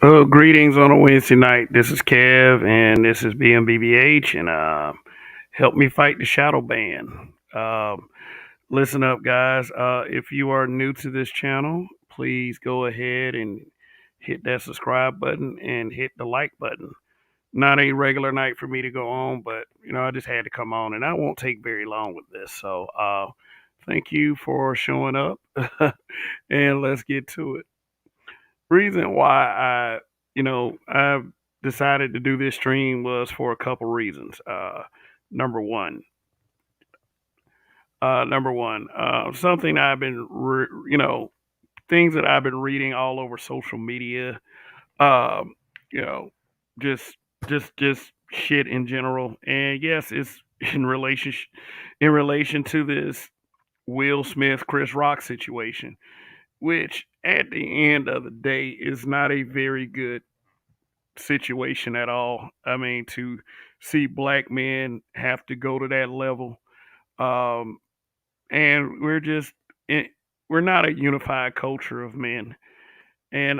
Greetings on a Wednesday night. This is Kev, and this is BMBBH, and help me fight the shadow ban. Listen up, guys. If you are new to this channel, please go ahead and hit that subscribe button and hit the like button. Not a regular night for me to go on, but I just had to come on, and I won't take very long with this. So, thank you for showing up, and let's get to it. Reason why I decided to do this stream was for a couple reasons. Number one, something I've been things that I've been reading all over social media. Um, you know, just just shit in general. And yes, it's in relation to this Will Smith Chris Rock situation, which at the end of the day is not a very good situation at all. I mean, to see black men have to go to that level, um, and eh, we're not a unified culture of men. And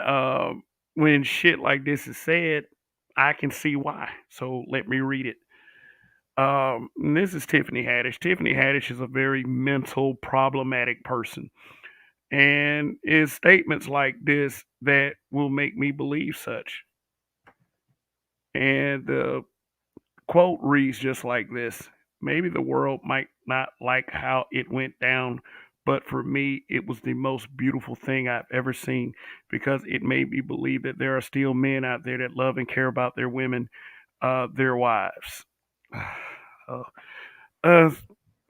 when shit like this is said, I can see why. So let me read it. And this is Tiffany Haddish. Tiffany Haddish is a very mental, problematic person. And it's statements like this that will make me believe such. And the quote reads just like this: maybe the world might not like how it went down, but for me, it was the most beautiful thing I've ever seen because it made me believe that there are still men out there that love and care about their women, their wives. uh, uh,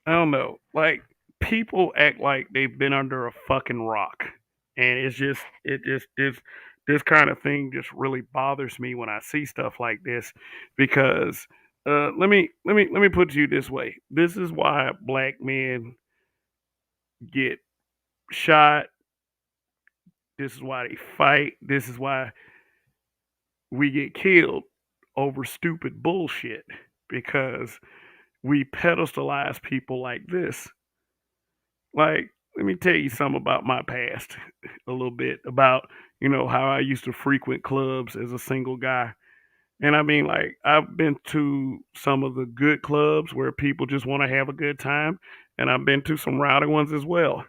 I don't know. Like, people act like they've been under a fucking rock, and this kind of thing just really bothers me when I see stuff like this, because let me put it to you this way. This is why black men get shot. This is why they fight. This is why we get killed over stupid bullshit, because we pedestalize people like this. Like, let me tell you something about my past, a little bit about, how I used to frequent clubs as a single guy. And I mean, like, I've been to some of the good clubs where people just want to have a good time, and I've been to some rowdy ones as well.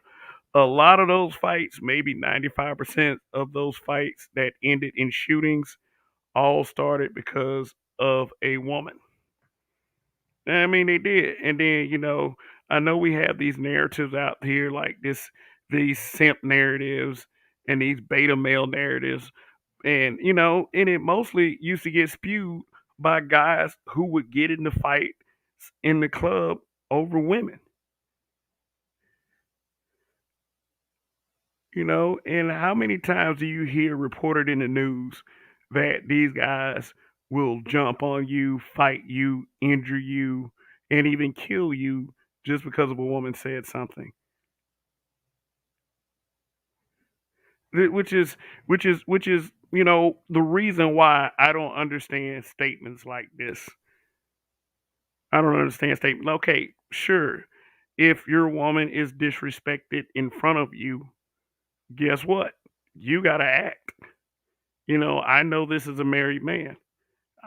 A lot of those fights, maybe 95% of those fights that ended in shootings, all started because of a woman. I mean, they did. And then, I know we have these narratives out here like these simp narratives and these beta male narratives. And it mostly used to get spewed by guys who would get in the fight in the club over women, And how many times do you hear reported in the news that these guys will jump on you, fight you, injure you, and even kill you just because of a woman said something? Which is the reason why I don't understand statements like this. I don't understand statements. Okay, sure. If your woman is disrespected in front of you, guess what? You got to act. I know this is a married man.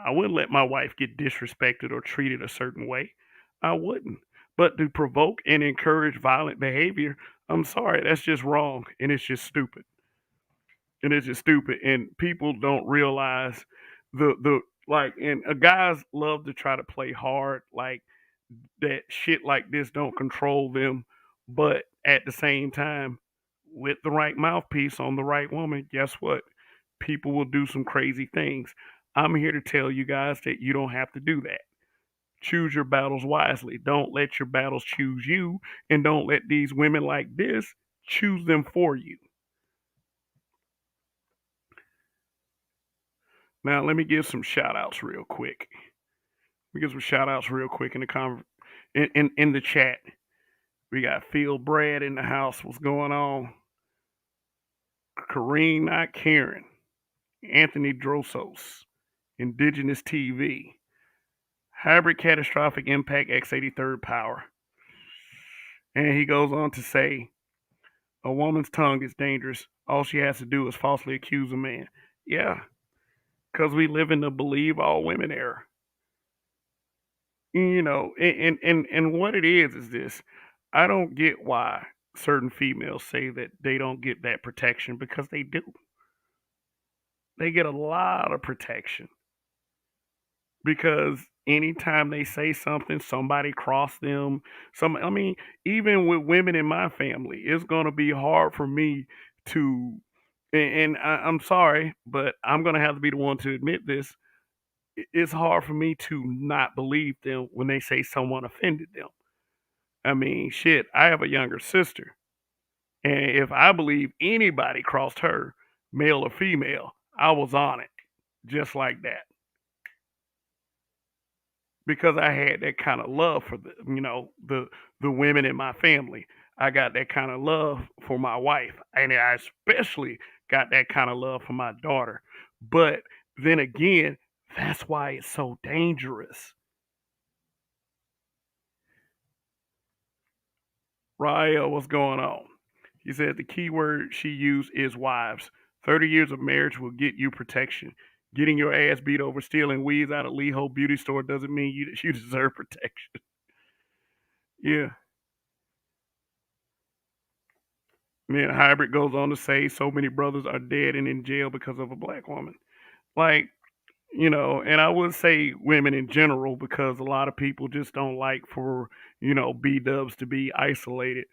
I wouldn't let my wife get disrespected or treated a certain way. I wouldn't. But to provoke and encourage violent behavior, I'm sorry, that's just wrong, and it's just stupid. And it's just stupid. And people don't realize the like, and guys love to try to play hard, like that shit like this don't control them. But at the same time, with the right mouthpiece on the right woman, guess what? People will do some crazy things. I'm here to tell you guys that you don't have to do that. Choose your battles wisely. Don't let your battles choose you, and don't let these women like this choose them for you. Now, let me give some shout outs real quick. We give some shout outs real quick in the in the chat. We got Phil Brad in the house. What's going on? Kareem, not Karen. Anthony Drosos. Indigenous TV. Hybrid Catastrophic Impact X83rd Power. And he goes on to say, a woman's tongue is dangerous. All she has to do is falsely accuse a man. Yeah. because we live in the believe all women era. And what it is this. I don't get why certain females say that they don't get that protection because they do. They get a lot of protection because anytime they say something, somebody cross them. I mean, even with women in my family, it's gonna be hard for me to. I'm sorry, but I'm gonna have to be the one to admit this. It's hard for me to not believe them when they say someone offended them. I mean, shit, I have a younger sister, and if I believe anybody crossed her, male or female, I was on it, just like that, because I had that kind of love for the women in my family. I got that kind of love for my wife, and I especially got that kind of love for my daughter. But then again, that's why it's so dangerous. Rael, what's going on? He said the key word she used is wives. 30 years of marriage will get you protection. Getting your ass beat over stealing weeds out of Leho Beauty Store doesn't mean you deserve protection. Yeah. Man, Hybrid goes on to say so many brothers are dead and in jail because of a black woman. Like, and I would say women in general because a lot of people just don't like for, B dubs to be isolated.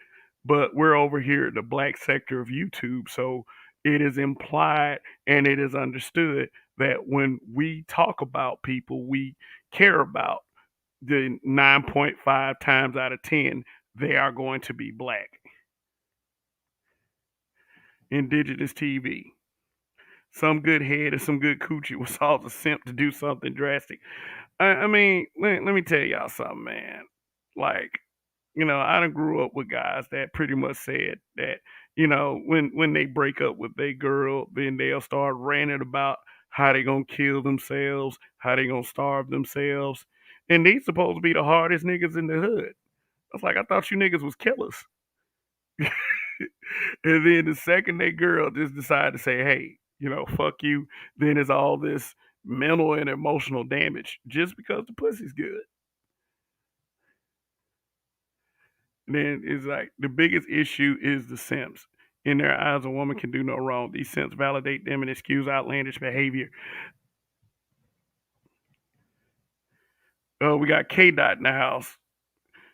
But we're over here at the black sector of YouTube, so it is implied and it is understood that when we talk about people we care about, the 9.5 times out of 10, they are going to be black. Indigenous TV. Some good head and some good coochie was all a simp to do something drastic. I mean, let me tell y'all something, man. Like, I done grew up with guys that pretty much said that, when they break up with their girl, then they'll start ranting about how they gonna kill themselves, how they gonna starve themselves. And these supposed to be the hardest niggas in the hood. I was like, I thought you niggas was killers. And then the second they girl just decided to say, hey, fuck you, then it's all this mental and emotional damage just because the pussy's good. And then it's like the biggest issue is the simps. In their eyes, a woman can do no wrong. These simps validate them and excuse outlandish behavior. We got K Dot in the house.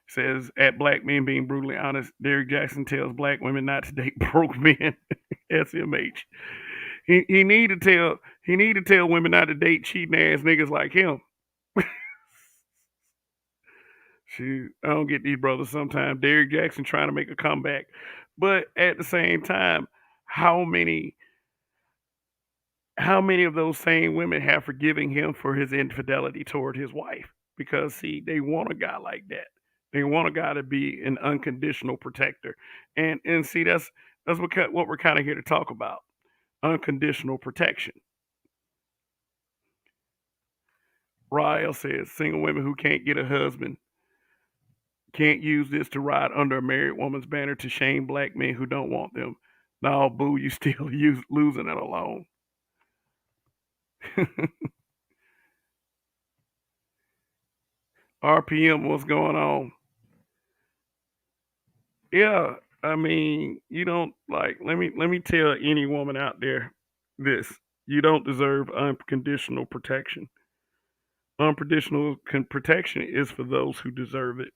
Says at black men being brutally honest, Derrick Jackson tells black women not to date broke men. SMH. He need to tell women not to date cheating ass niggas like him. Shoot, I don't get these brothers sometimes. Derrick Jackson trying to make a comeback, but at the same time, how many how many of those same women have forgiven him for his infidelity toward his wife? Because see, they want a guy like that. They want a guy to be an unconditional protector, and see that's what we're kind of here to talk about: unconditional protection. Ryle says single women who can't get a husband can't use this to ride under a married woman's banner to shame black men who don't want them. No, boo, you still losing it alone. RPM, what's going on? Yeah, I mean, you don't like. Let me tell any woman out there this: you don't deserve unconditional protection. Unconditional protection is for those who deserve it,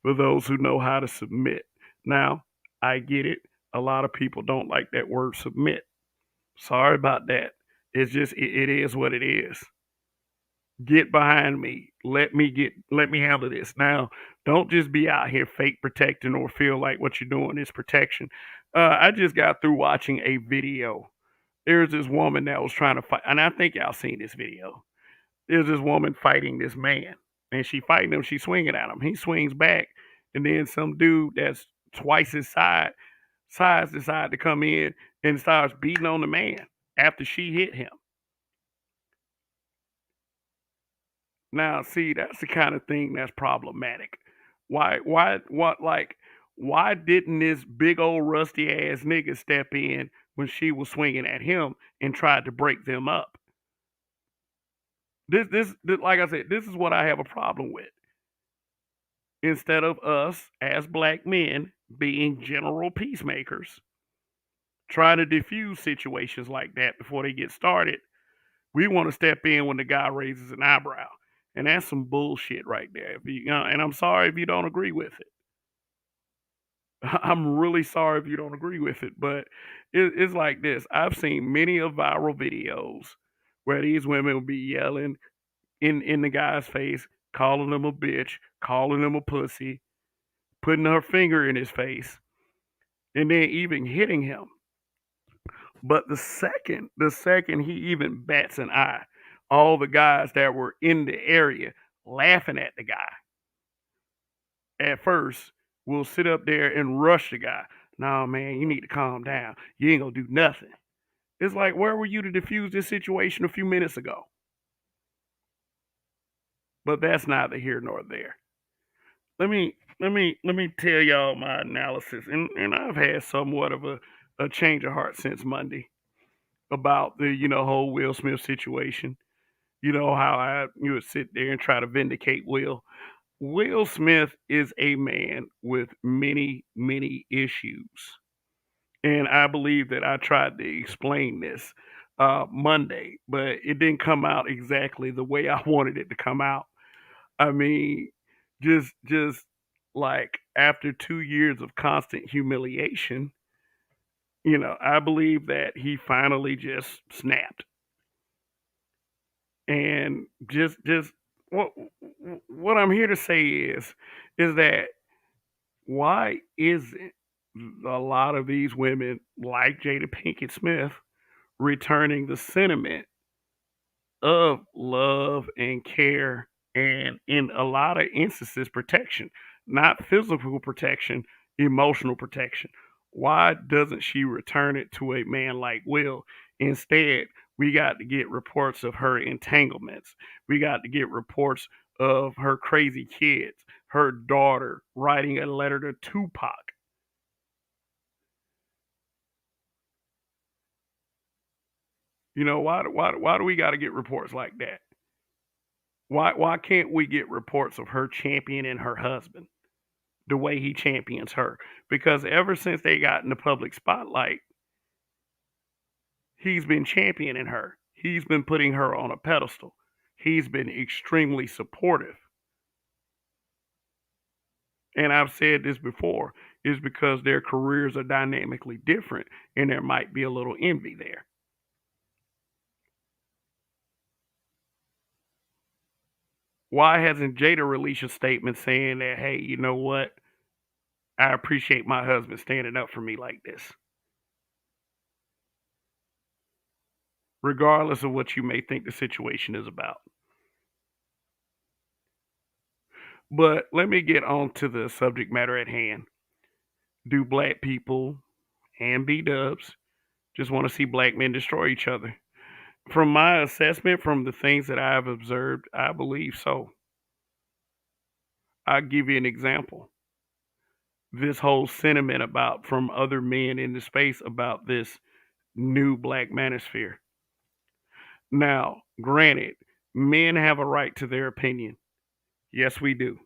for those who know how to submit. Now, I get it. A lot of people don't like that word submit. Sorry about that. It's just it is what it is. Get behind me. Let me handle this. Now, don't just be out here fake protecting or feel like what you're doing is protection. I just got through watching a video. There's this woman that was trying to fight, and I think y'all seen this video. There's this woman fighting this man, and she fighting him. She's swinging at him. He swings back, and then some dude that's twice his size decide to come in and starts beating on the man after she hit him. Now, see, that's the kind of thing that's problematic. Why didn't this big old rusty ass nigga step in when she was swinging at him and tried to break them up? This, like I said, this is what I have a problem with. Instead of us as black men being general peacemakers, trying to diffuse situations like that before they get started, we want to step in when the guy raises an eyebrow. And that's some bullshit right there. And I'm sorry if you don't agree with it. I'm really sorry if you don't agree with it, but it's like this. I've seen many of viral videos where these women will be yelling in the guy's face, calling him a bitch, calling him a pussy, putting her finger in his face, and then even hitting him. But the second he even bats an eye, all the guys that were in the area laughing at the guy at first will sit up there and rush the guy. Nah, man, you need to calm down. You ain't gonna do nothing. It's like, where were you to defuse this situation a few minutes ago? But that's neither here nor there. Let me tell y'all my analysis, and I've had somewhat of a change of heart since Monday about the whole Will Smith situation. You know how you would sit there and try to vindicate Will. Will Smith is a man with many issues, and I believe that I tried to explain this Monday, but it didn't come out exactly the way I wanted it to come out. I mean, just like after 2 years of constant humiliation, I believe that he finally just snapped. And just what what I'm here to say is that why isn't a lot of these women like Jada Pinkett Smith returning the sentiment of love and care, and in a lot of instances protection, not physical protection, emotional protection? Why doesn't she return it to a man like Will? Instead, we got to get reports of her entanglements. We got to get reports of her crazy kids, her daughter writing a letter to Tupac. Why do we got to get reports like that? Why can't we get reports of her championing her husband the way he champions her? Because ever since they got in the public spotlight, he's been championing her. He's been putting her on a pedestal. He's been extremely supportive. And I've said this before, is because their careers are dynamically different and there might be a little envy there. Why hasn't Jada released a statement saying that, hey, you know what? I appreciate my husband standing up for me like this, regardless of what you may think the situation is about. But let me get on to the subject matter at hand. Do black people and B dubs just want to see black men destroy each other? From my assessment, from the things that I've observed, I believe so. I'll give you an example. This whole sentiment about from other men in the space about this new black manosphere. Now, granted, men have a right to their opinion. Yes, we do.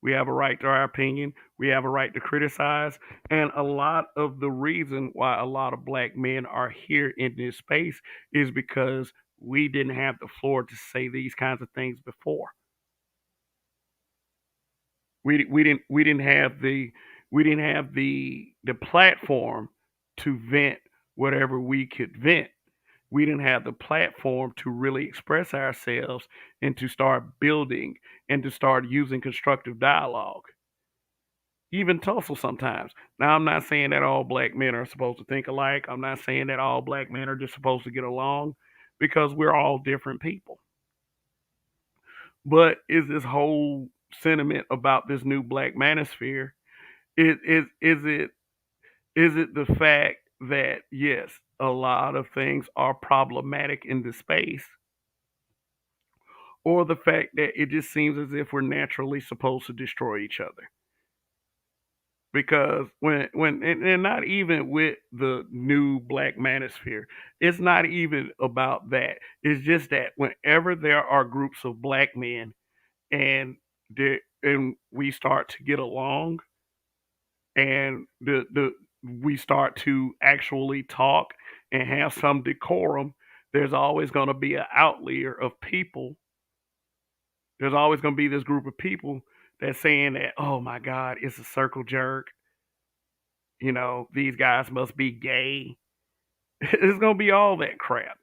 We have a right to our opinion. We have a right to criticize. And a lot of the reason why a lot of black men are here in this space is because we didn't have the floor to say these kinds of things before. We didn't have the platform to vent whatever we could vent. We didn't have the platform to really express ourselves and to start building and to start using constructive dialogue, even tussle sometimes. Now, I'm not saying that all black men are supposed to think alike. I'm not saying that all black men are just supposed to get along, because we're all different people. But is this whole sentiment about this new black manosphere, is it the fact that yes, a lot of things are problematic in the space, or the fact that it just seems as if we're naturally supposed to destroy each other? because when and not even with the new black manosphere, it's not even about that. It's just that whenever there are groups of black men and and we start to get along and the we start to actually talk and have some decorum, there's always going to be an outlier of people. There's always going to be this group of people that's saying that, oh my God, it's a circle jerk. These guys must be gay. It's going to be all that crap.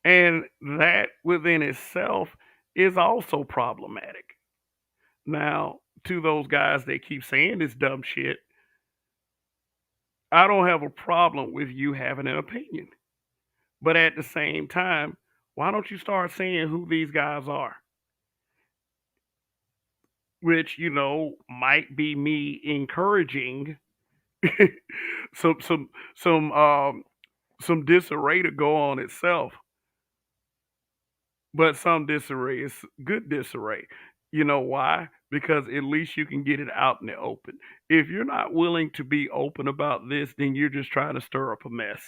And that within itself is also problematic. Now, to those guys that keep saying this dumb shit, I don't have a problem with you having an opinion. But at the same time, why don't you start saying who these guys are? Which, might be me encouraging some some some some disarray to go on itself, but some disarray is good disarray. You know why? Because at least you can get it out in the open. If you're not willing to be open about this, then you're just trying to stir up a mess.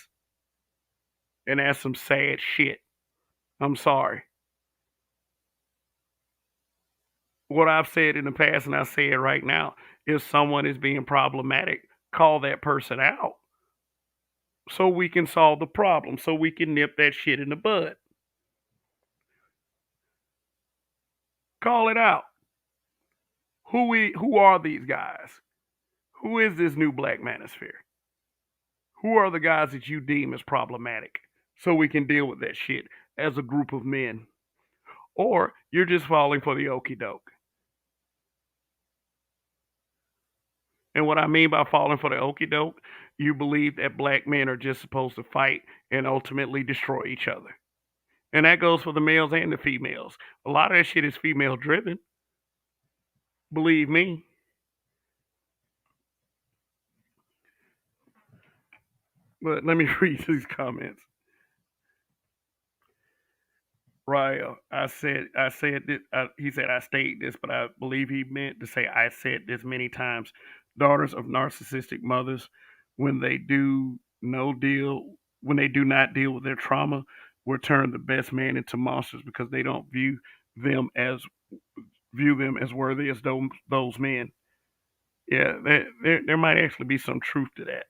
And that's some sad shit. I'm sorry. What I've said in the past and I say it right now, if someone is being problematic, call that person out so we can solve the problem, so we can nip that shit in the bud. Call it out. Who are these guys? Who is this new black manosphere? Who are the guys that you deem as problematic? So we can deal with that shit as a group of men. Or you're just falling for the okey doke. And what I mean by falling for the okey doke, you believe that black men are just supposed to fight and ultimately destroy each other. And that goes for the males and the females. A lot of that shit is female driven, believe me. But let me read these comments. Ryle, I said this. He said I stated this, but I believe he meant to say I said this many times. Daughters of narcissistic mothers, when they do no deal, when they do not deal with their trauma, will turn the best man into monsters because they don't them as view them as worthy as those men. Yeah, there might actually be some truth to that.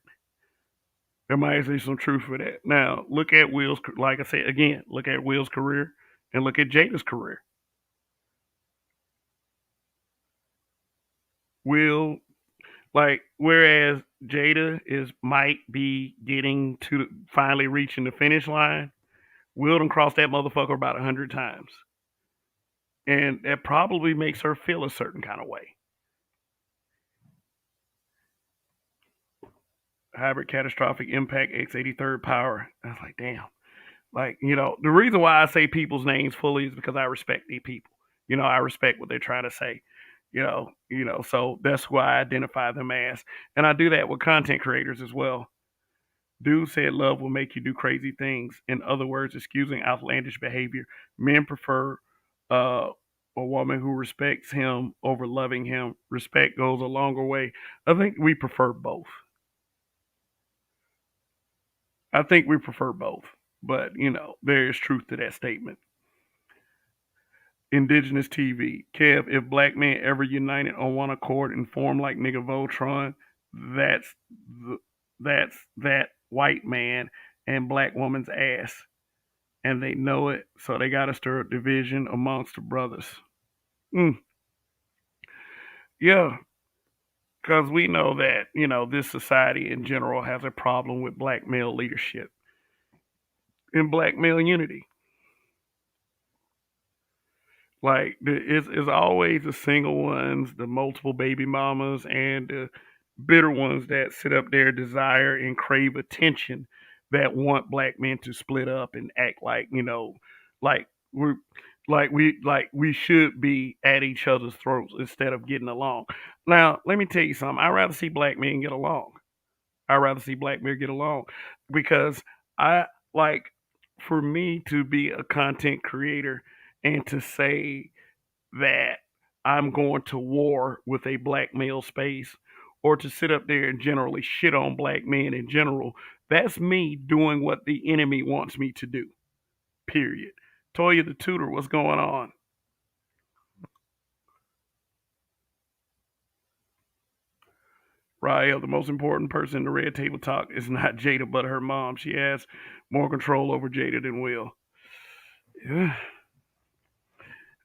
There might actually be some truth for that. Now, look at Will's, like I said again, look at Will's career and look at Jada's career. Will, like, whereas Jada is might be getting to finally reaching the finish line, Will done crossed that motherfucker about 100 times, and that probably makes her feel a certain kind of way. Hybrid catastrophic impact X83rd power. I was like, damn. Like, the reason why I say people's names fully is because I respect these people. I respect what they're trying to say. So that's why I identify them as. And I do that with content creators as well. Dude said love will make you do crazy things. In other words, excusing outlandish behavior. Men prefer uh, a woman who respects him over loving him. Respect goes a longer way. I think we prefer both. I think we prefer both. But, there is truth to that statement. Indigenous TV. Kev, if black men ever united on one accord and formed like nigga Voltron, that's that white man and black woman's ass. And they know it, so they gotta stir up division amongst the brothers. Mm, yeah, because we know that, this society in general has a problem with black male leadership and black male unity. Like it's always the single ones, the multiple baby mamas, and the bitter ones that sit up there, desire and crave attention, that want black men to split up and act like like we're like we should be at each other's throats instead of getting along. Now, let me tell you something. I'd rather see black men get along. I'd rather see black men get along because I like for me to be a content creator and to say that I'm going to war with a black male space, or to sit up there and generally shit on black men in general. That's me doing what the enemy wants me to do. Period. Toya the tutor, what's going on? Rael, the most important person in the Red Table Talk is not Jada, but her mom. She has more control over Jada than Will. Yeah,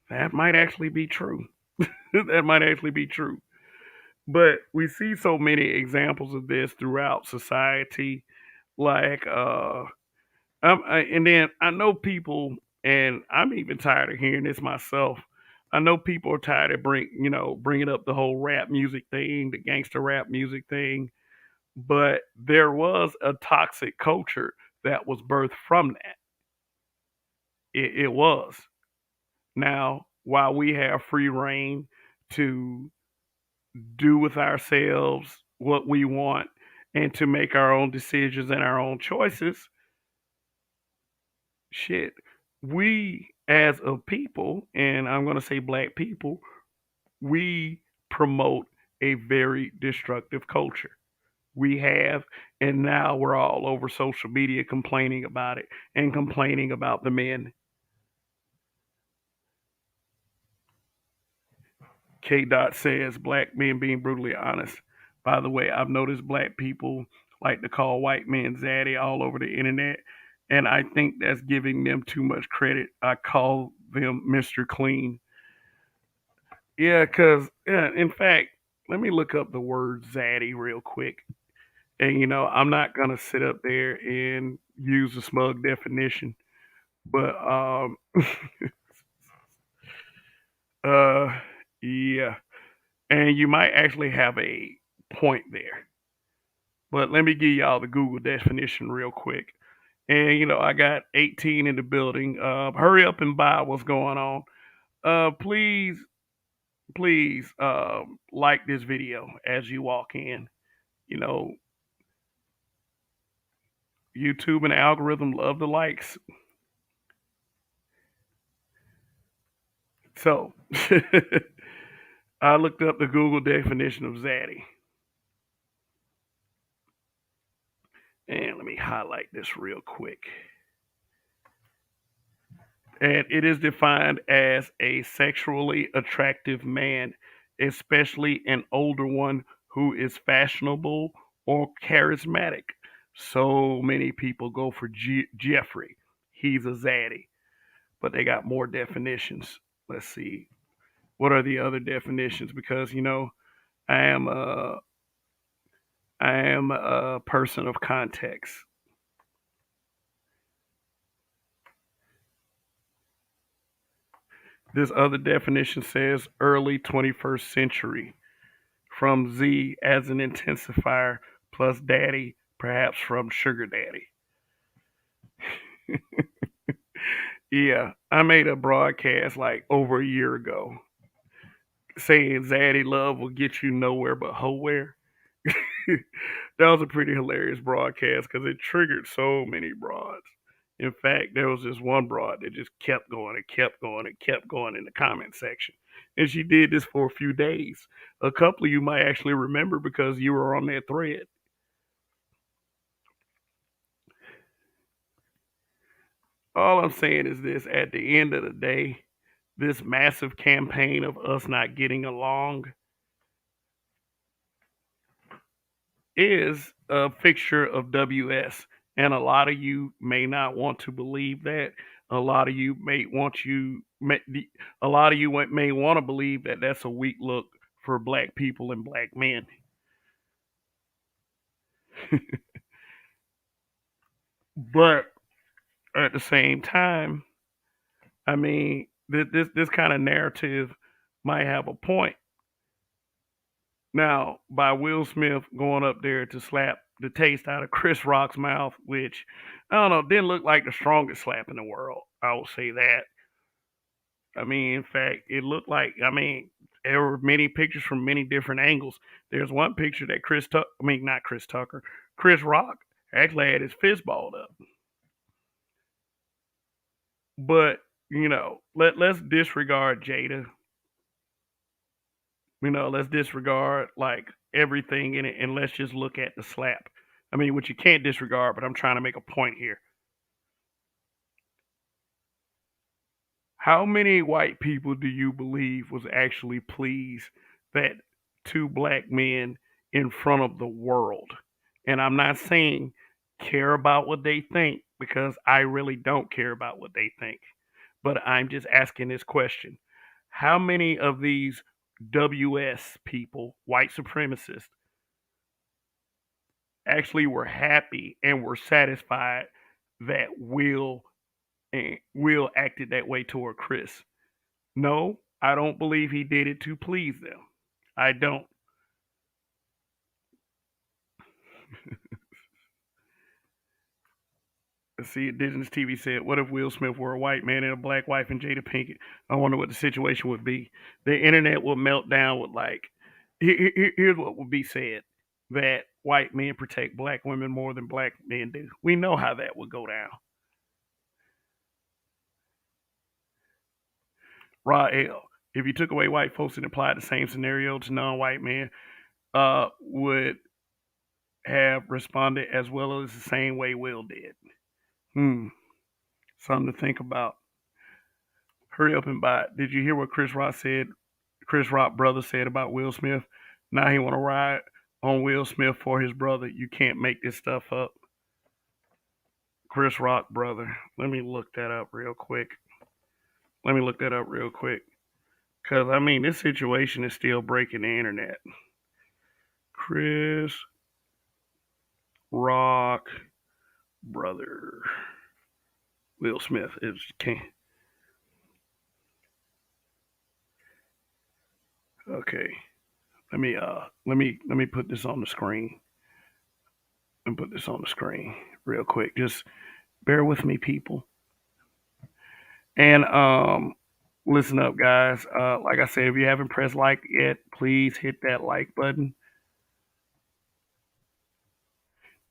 that might actually be true. That might actually be true. But we see so many examples of this throughout society. Like, and then I know people, and I'm even tired of hearing this myself. I know people are tired of bringing up the whole rap music thing, the gangster rap music thing. But there was a toxic culture that was birthed from that. It was. Now, while we have free reign to do with ourselves what we want and to make our own decisions and our own choices, shit, we as a people, and I'm going to say black people, we promote a very destructive culture. We have, and now we're all over social media complaining about it and complaining about the men. K. Dot says black men being brutally honest. By the way, I've noticed black people like to call white men zaddy all over the internet, and I think that's giving them too much credit. I call them Mr. Clean. Yeah, because in fact, let me look up the word zaddy real quick. And I'm not gonna sit up there and use a smug definition, but uh, yeah, and you might actually have a point there. But let me give y'all the Google definition real quick. And I got 18 in the building. Hurry up and buy what's going on. Please, please, like this video as you walk in. You know, YouTube and algorithm love the likes. So I looked up the Google definition of zaddy. And let me highlight this real quick. And it is defined as a sexually attractive man, especially an older one who is fashionable or charismatic. So many people go for Jeffrey. He's a zaddy, but they got more definitions. Let's see. What are the other definitions? Because I am a I am a person of context. This other definition says early 21st century, from Z as an intensifier plus daddy, perhaps from sugar daddy. Yeah, I made a broadcast like over a year ago saying zaddy love will get you nowhere but wholeware. That was a pretty hilarious broadcast because it triggered so many broads. In fact, there was this one broad that just kept going and kept going and kept going in the comment section. And she did this for a few days. A couple of you might actually remember because you were on that thread. All I'm saying is this: at the end of the day, this massive campaign of us not getting along is a fixture of WS. And a lot of you may not want to believe that. A lot of you a lot of you may want to believe that that's a weak look for black people and black men. But at the same time, I mean, this kind of narrative might have a point. Now, by Will Smith going up there to slap the taste out of Chris Rock's mouth, which I don't know, didn't look like the strongest slap in the world. I will say that. I mean, in fact, it looked like, I mean, there were many pictures from many different angles. There's one picture that not Chris Tucker, Chris Rock actually had his fist balled up. But, let's disregard Jada. Let's disregard like everything in it and let's just look at the slap. I mean, which you can't disregard, but I'm trying to make a point here. How many white people do you believe was actually pleased that two black men in front of the world? And I'm not saying care about what they think because I really don't care about what they think. But I'm just asking this question. How many of these WS people, white supremacists, actually were happy and were satisfied that Will acted that way toward Chris? No, I don't believe he did it to please them. I don't. See, Indigenous TV said, "What if Will Smith were a white man and a black wife and Jada Pinkett? I wonder what the situation would be. The internet would melt down with like, here's what would be said: that white men protect black women more than black men do. We know how that would go down." Raw L. If you took away white folks and applied the same scenario to non-white men, would have responded as well as the same way Will did. Hmm. Something to think about. Hurry up and buy it. Did you hear what Chris Rock said? Chris Rock brother said about Will Smith. Now he want to ride on Will Smith for his brother. You can't make this stuff up. Chris Rock brother. Let me look that up real quick. Cause I mean this situation is still breaking the internet. Chris Rock brother. Will Smith is can okay. Let me put this on the screen. And put this on the screen real quick. Just bear with me, people. And listen up, guys. Like I said, if you haven't pressed like yet, please hit that like button.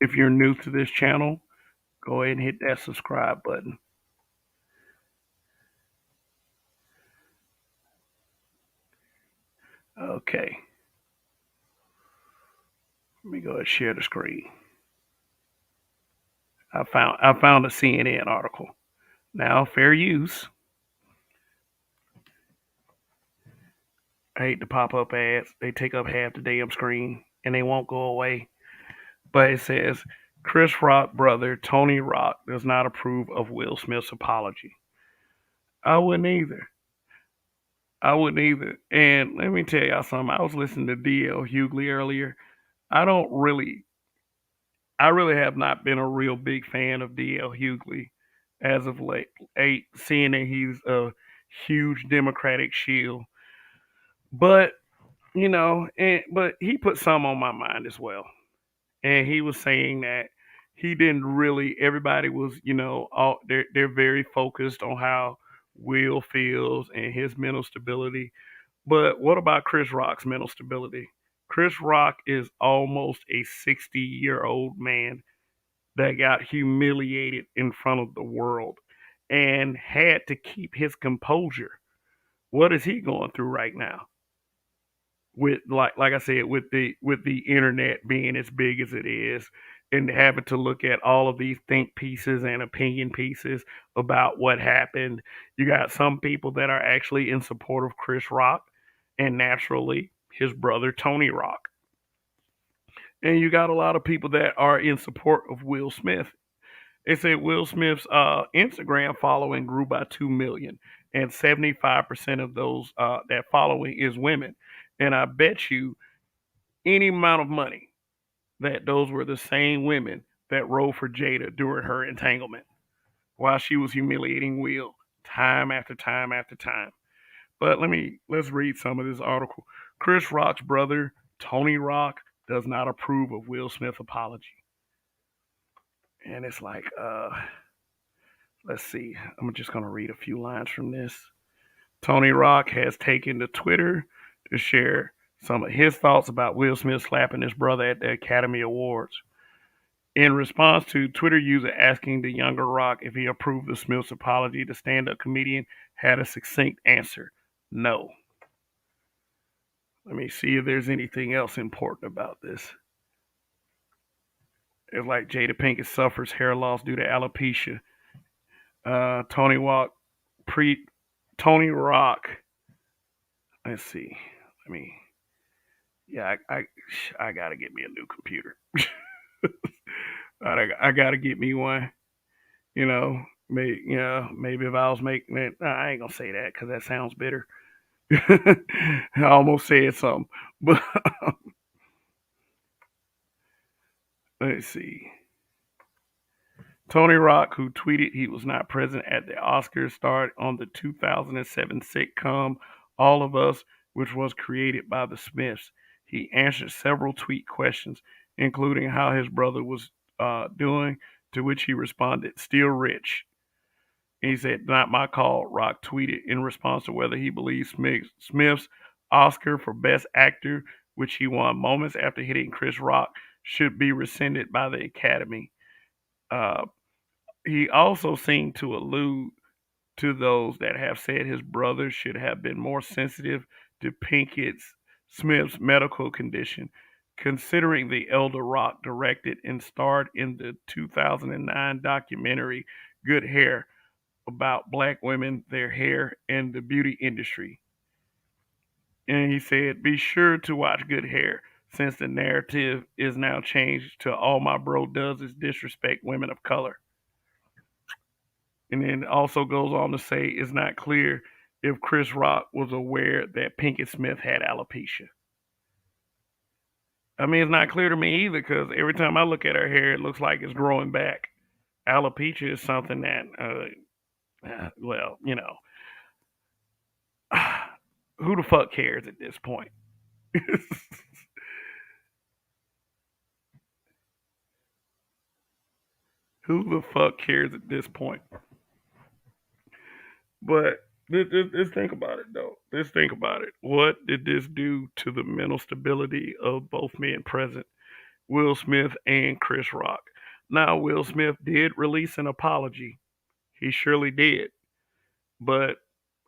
If you're new to this channel, go ahead and hit that subscribe button. Okay. Let me go ahead and share the screen. I found a CNN article. Now, fair use. I hate the pop-up ads. They take up half the damn screen and they won't go away. But it says Chris Rock brother Tony Rock does not approve of Will Smith's apology. I wouldn't either. I wouldn't either. And let me tell y'all something. I was listening to DL Hughley earlier. I don't really I really have not been a real big fan of DL Hughley as of late. Seeing that he's a huge Democratic shield. But, but he put some on my mind as well. And he was saying that he didn't really. Everybody was, all they're very focused on how Will feels and his mental stability. But what about Chris Rock's mental stability? Chris Rock is almost a 60-year-old man that got humiliated in front of the world and had to keep his composure. What is he going through right now? With like I said, with the internet being as big as it is, and having to look at all of these think pieces and opinion pieces about what happened. You got some people that are actually in support of Chris Rock, and naturally his brother Tony Rock. And you got a lot of people that are in support of Will Smith. They say Will Smith's Instagram following grew by 2 million, and 75% of those that following is women. And I bet you any amount of money that those were the same women that rode for Jada during her entanglement while she was humiliating Will time after time after time. But let's read some of this article. Chris Rock's brother, Tony Rock, does not approve of Will Smith's apology. And it's like, let's see. I'm just gonna read a few lines from this. Tony Rock has taken to Twitter to share some of his thoughts about Will Smith slapping his brother at the Academy Awards. In response to Twitter user asking the younger Rock if he approved of Smith's apology, the stand-up comedian had a succinct answer: no. Let me see if there's anything else important about this. It's like Jada Pinkett suffers hair loss due to alopecia. Tony Walk pre Tony Rock. Let's see. Let me. Yeah, I gotta get me a new computer. I gotta get me one. Maybe if I was making it, I ain't gonna say that because that sounds bitter. I almost said something, but let's see. Tony Rock, who tweeted he was not present at the Oscars, starred on the 2007 sitcom All of Us, which was created by the Smiths. He answered several tweet questions, including how his brother was doing, to which he responded, "Still rich." And he said, "Not my call," Rock tweeted in response to whether he believes Smith's Oscar for Best Actor, which he won moments after hitting Chris Rock, should be rescinded by the Academy. Uh, he also seemed to allude to those that have said his brother should have been more sensitive to Pinkett's Smith's medical condition, considering the elder Rock directed and starred in the 2009 documentary Good Hair about black women, their hair, and the beauty industry. And he said, "Be sure to watch Good Hair, since the narrative is now changed to all my bro does is disrespect women of color." And then also goes on to say it's not clear if Chris Rock was aware that Pinkett Smith had alopecia. I mean, it's not clear to me either because every time I look at her hair, it looks like it's growing back. Alopecia is something that, well, who the fuck cares at this point? Who the fuck cares at this point? But let's think about it, though. Let's think about it. What did this do to the mental stability of both men present, Will Smith and Chris Rock? Now, Will Smith did release an apology. He surely did. But,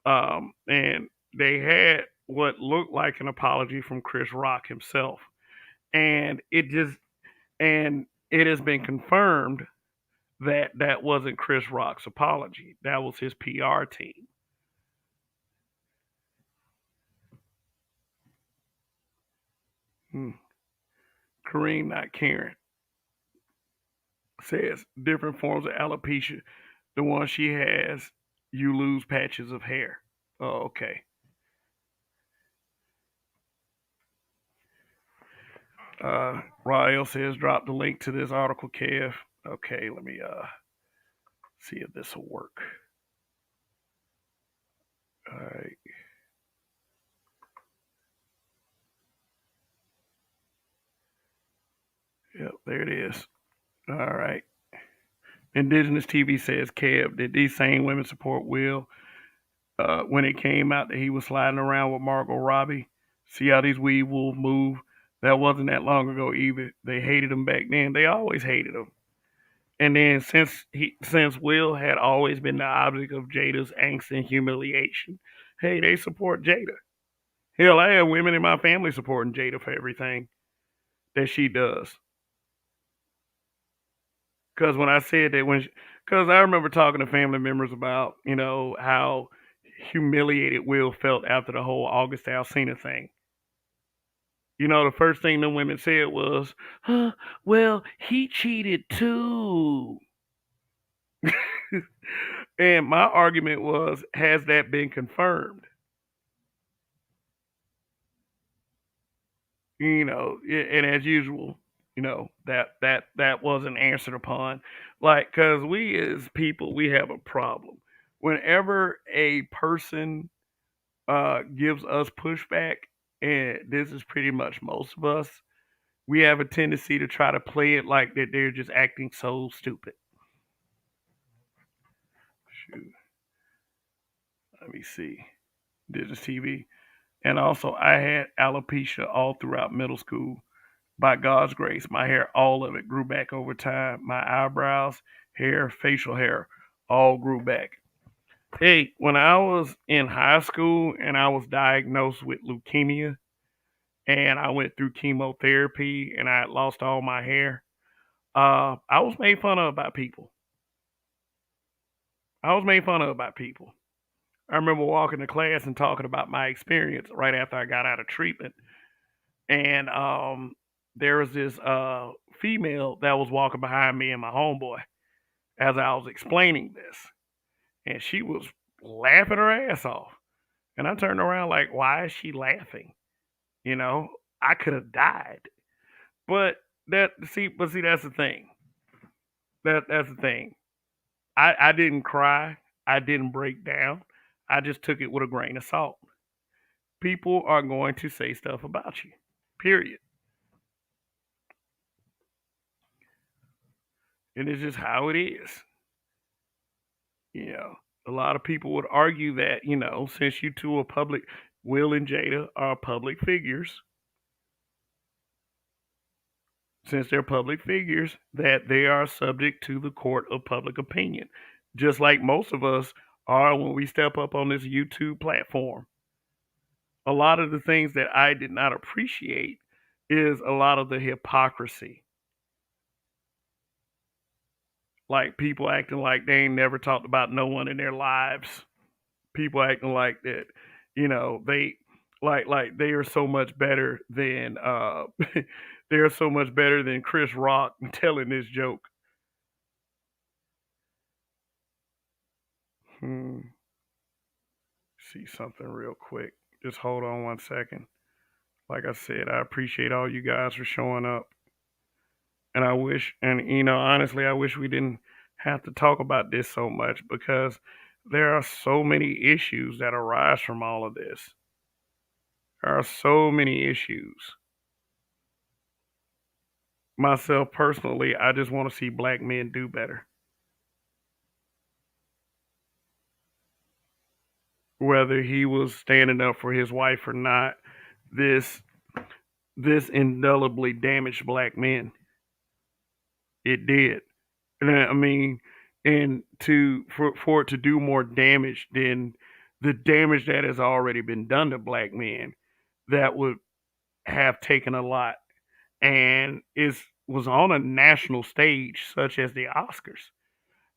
and they had what looked like an apology from Chris Rock himself. And and it has been confirmed that that wasn't Chris Rock's apology. That was his PR team. Hmm. Kareem, not Karen, says different forms of alopecia. The one she has, you lose patches of hair. Oh, okay. Rael says drop the link to this article, Kev. Okay, let me see if this will work. All right. Yep, there it is. All right. Indigenous TV says, Kev, did these same women support Will when it came out that he was sliding around with Margot Robbie? See how these weed wolves move? That wasn't that long ago either. They hated him back then. They always hated him. And then since Will had always been the object of Jada's angst and humiliation, hey, they support Jada. Hell, I have women in my family supporting Jada for everything that she does. Because when I said that, because I remember talking to family members about, how humiliated Will felt after the whole August Alsina thing. The first thing the women said was, well, he cheated too. And my argument was, has that been confirmed? And as usual, that wasn't answered upon. Like, because we as people, we have a problem. Whenever a person gives us pushback, and this is pretty much most of us, we have a tendency to try to play it like that they're just acting so stupid. Shoot, let me see. Digital TV. And also, I had alopecia all throughout middle school. By God's grace, my hair, all of it, grew back over time. My eyebrows, hair, facial hair, all grew back. Hey, when I was in high school and I was diagnosed with leukemia, and I went through chemotherapy and I had lost all my hair. I was made fun of by people. I was made fun of by people. I remember walking to class and talking about my experience right after I got out of treatment, and there was this female that was walking behind me and my homeboy as I was explaining this, and she was laughing her ass off. And I turned around like, why is she laughing? You know, I could have died. But see, that's the thing. That's the thing. I didn't cry. I didn't break down. I just took it with a grain of salt. People are going to say stuff about you. Period. And it's just how it is. You know, a lot of people would argue that, since you two are public, Will and Jada are public figures, since they're public figures, that they are subject to the court of public opinion, just like most of us are when we step up on this YouTube platform. A lot of the things that I did not appreciate is a lot of the hypocrisy. Like people acting like they ain't never talked about no one in their lives. People acting like that, they like they are so much better than they are so much better than Chris Rock telling this joke. Hmm. See something real quick. Just hold on 1 second. Like I said, I appreciate all you guys for showing up. And I wish, and honestly, I wish we didn't have to talk about this so much because there are so many issues that arise from all of this. There are so many issues. Myself personally, I just want to see black men do better. Whether he was standing up for his wife or not, this this indelibly damaged black men. It did. And I mean, and for it to do more damage than the damage that has already been done to black men, that would have taken a lot, and is was on a national stage such as the Oscars.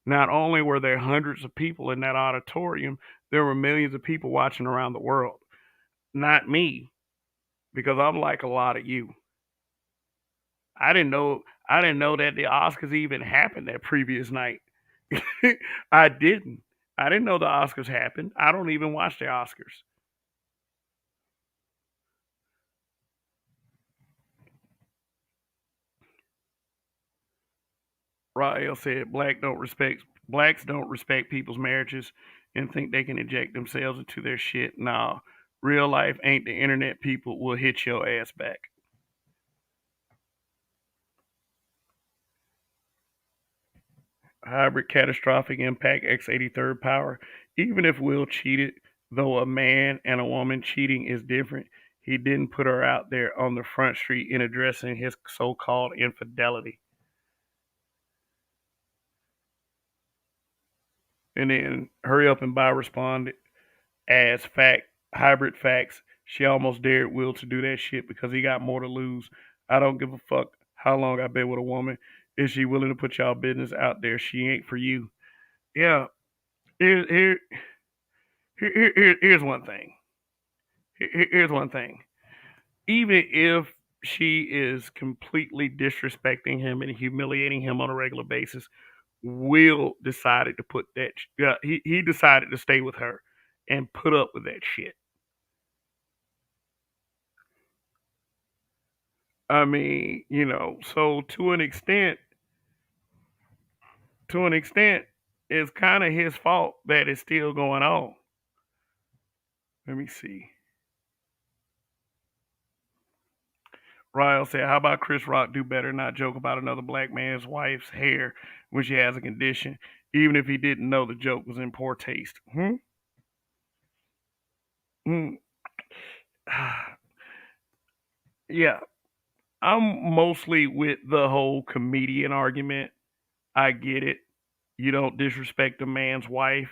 Not only were there hundreds of people in that auditorium, there were millions of people watching around the world. Not me, because I'm like a lot of you. I didn't know that the Oscars even happened that previous night. I didn't. I didn't know the Oscars happened. I don't even watch the Oscars. Rael said blacks don't respect people's marriages and think they can inject themselves into their shit. Nah, real life ain't the internet. People will hit your ass back. Hybrid catastrophic impact X83rd power. Even if Will cheated, though a man and a woman cheating is different, he didn't put her out there on the front street in addressing his so-called infidelity. And then hurry up and buy responded as fact hybrid facts. She almost dared Will to do that shit because he got more to lose. I don't give a fuck how long I've been with a woman. Is she willing to put y'all business out there? She ain't for you. Yeah. Here, here, here's one thing. Here's one thing. Even if she is completely disrespecting him and humiliating him on a regular basis, Will decided to put that. He decided to stay with her and put up with that shit. I mean, so to an extent, it's kind of his fault that it's still going on. Let me see. Ryle said, "How about Chris Rock do better, not joke about another black man's wife's hair when she has a condition, even if he didn't know the joke was in poor taste?" Hmm. Yeah, I'm mostly with the whole comedian argument. I get it. You don't disrespect a man's wife.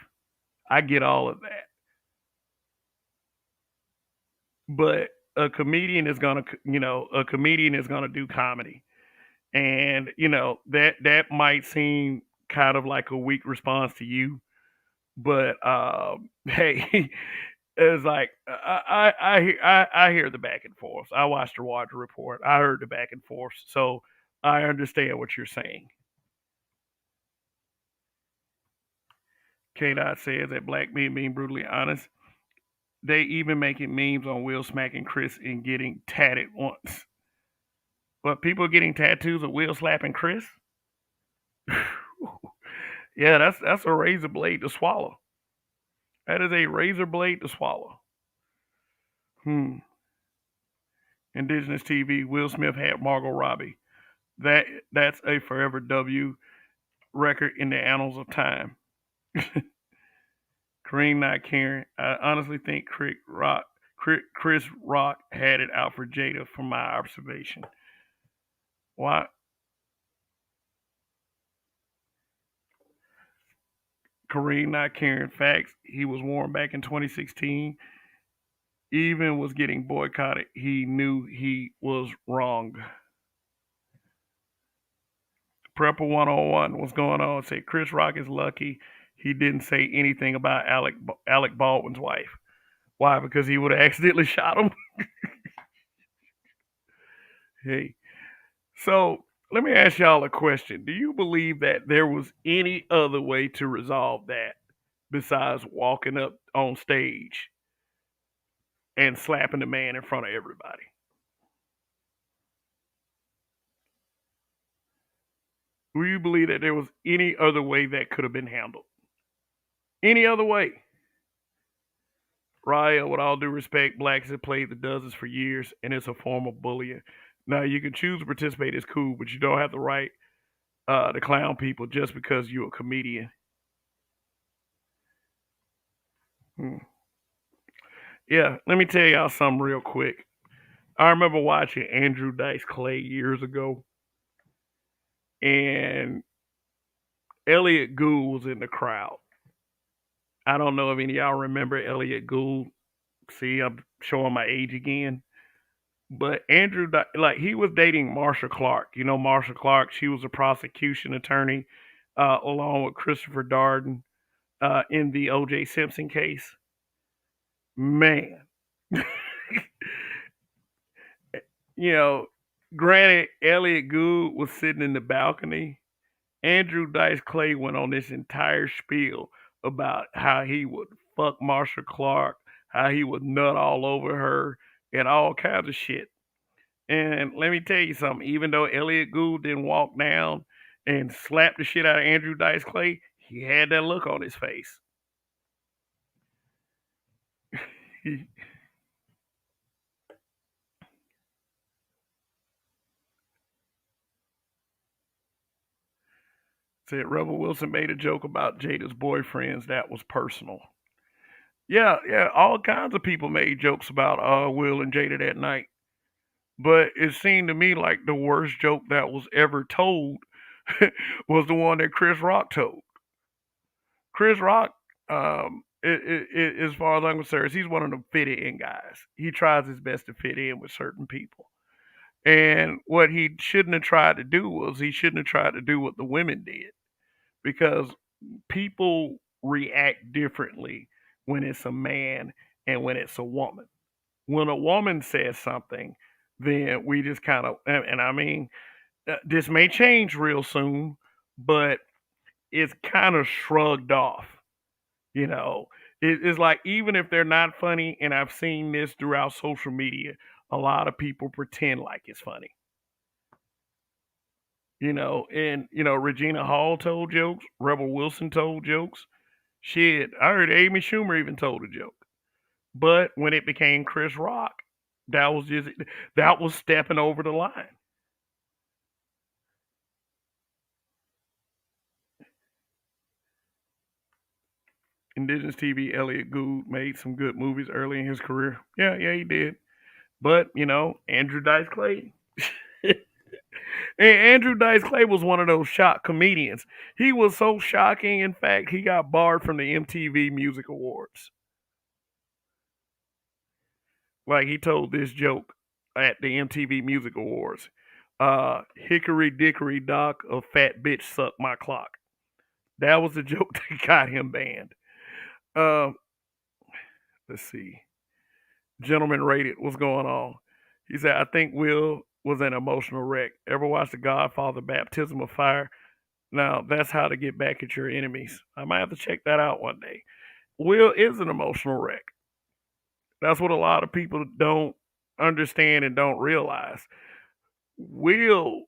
I get all of that. But a comedian is gonna, a comedian is gonna do comedy, and that might seem kind of like a weak response to you, but hey, it's like I hear the back and forth. I watched the Roger Report. I heard the back and forth, so I understand what you're saying. K Dot says that black men being brutally honest. They even making memes on Will smacking Chris and getting tatted once. But people getting tattoos of Will slapping Chris? Yeah, that's a razor blade to swallow. That is a razor blade to swallow. Hmm. Indigenous TV. Will Smith had Margot Robbie. That that's a forever W record in the annals of time. Kareem not caring. I honestly think Chris Rock had it out for Jada, from my observation. Why? Kareem not caring. Facts. He was warned back in 2016. Even was getting boycotted. He knew he was wrong. Prepper 101. What's going on? Say Chris Rock is lucky he didn't say anything about Alec Baldwin's wife. Why? Because he would have accidentally shot him. Hey, so let me ask y'all a question. Do you believe that there was any other way to resolve that besides walking up on stage and slapping the man in front of everybody? Do you believe that there was any other way that could have been handled? Any other way? Raya, with all due respect, blacks have played the dozens for years, and it's a form of bullying. Now, you can choose to participate, it's cool, but you don't have the right to clown people just because you're a comedian. Hmm. Yeah, let me tell y'all something real quick. I remember watching Andrew Dice Clay years ago, and Elliot Gould was in the crowd. I don't know if any of y'all remember Elliot Gould. See, I'm showing my age again. But like, he was dating Marsha Clark. You know Marsha Clark. She was a prosecution attorney, along with Christopher Darden, in the O.J. Simpson case. Man, you know, granted, Elliot Gould was sitting in the balcony. Andrew Dice Clay went on this entire spiel about how he would fuck Marsha Clark, how he would nut all over her, and all kinds of shit. And let me tell you something, even though Elliot Gould didn't walk down and slap the shit out of Andrew Dice Clay, he had that look on his face. He said Rebel Wilson made a joke about Jada's boyfriends that was personal. Yeah, yeah, all kinds of people made jokes about Will and Jada that night. But it seemed to me like the worst joke that was ever told was the one that Chris Rock told. Chris Rock, as far as I'm concerned, he's one of the fit in guys. He tries his best to fit in with certain people. And what he shouldn't have tried to do was he shouldn't have tried to do what the women did, because people react differently when it's a man and when it's a woman. When a woman says something, then we just kind of, and I mean, this may change real soon, but it's kind of shrugged off. You know, it's like, even if they're not funny, and I've seen this throughout social media, a lot of people pretend like it's funny. And Regina Hall told jokes, Rebel Wilson told jokes. Shit, I heard Amy Schumer even told a joke. But when it became Chris Rock, that was just that was stepping over the line. Indigenous TV, Elliot Gould made some good movies early in his career. Yeah, yeah, he did. But Andrew Dice Clay. And Andrew Dice Clay was one of those shock comedians. He was so shocking. In fact, he got barred from the MTV Music Awards. Like he told this joke at the MTV Music Awards. Hickory dickory dock, a fat bitch suck my clock. That was the joke that got him banned. Um, let's see. Gentleman rated. What's going on? He said, I think Will was an emotional wreck. Ever watched The Godfather Baptism of Fire? Now, that's how to get back at your enemies. I might have to check that out one day. Will is an emotional wreck. That's what a lot of people don't understand and don't realize. Will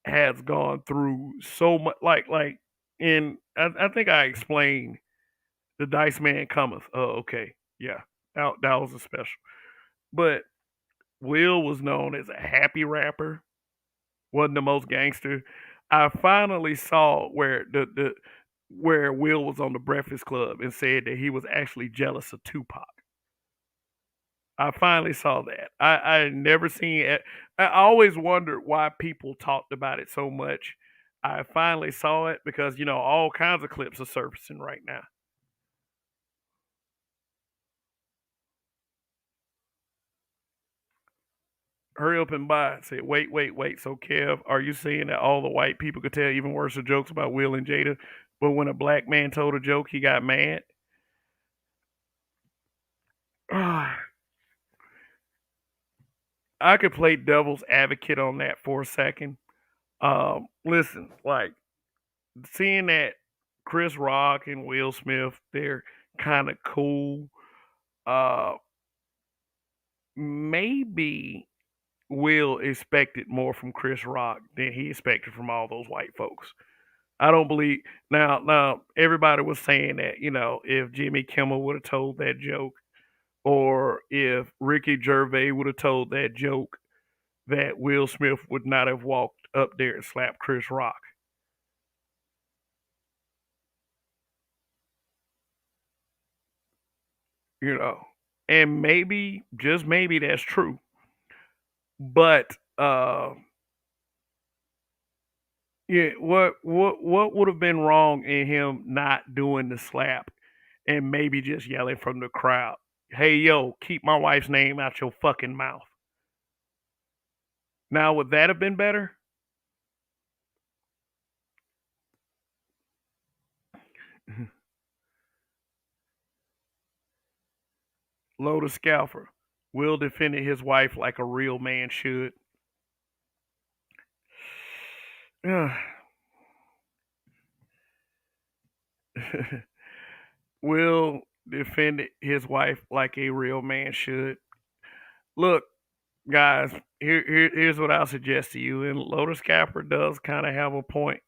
has gone through so much, and I think I explained the Dice Man cometh. Oh, okay, yeah, that was a special. But Will was known as a happy rapper, wasn't the most gangster. I finally saw where the where Will was on the Breakfast Club and said that he was actually jealous of Tupac. I finally saw that. I had never seen it. I always wondered why people talked about it so much. I finally saw it because all kinds of clips are surfacing right now. Hurry up and buy. Say, wait, wait, wait. So, Kev, are you saying that all the white people could tell even worse jokes about Will and Jada, but when a black man told a joke, he got mad? I could play devil's advocate on that for a second. Listen, like seeing that Chris Rock and Will Smith, they're kind of cool. Uh, maybe Will expected more from Chris Rock than he expected from all those white folks. I don't believe now everybody was saying that, if Jimmy Kimmel would have told that joke or if Ricky Gervais would have told that joke, that Will Smith would not have walked up there and slapped Chris Rock, you know. And maybe, just maybe that's true. But yeah, what would have been wrong in him not doing the slap and maybe just yelling from the crowd, "Hey yo, keep my wife's name out your fucking mouth." Now would that have been better? Lotus Scalfer. Will defended his wife like a real man should. Will defended his wife like a real man should. Look, guys, here's what I'll suggest to you. And Lotus Capper does kind of have a point.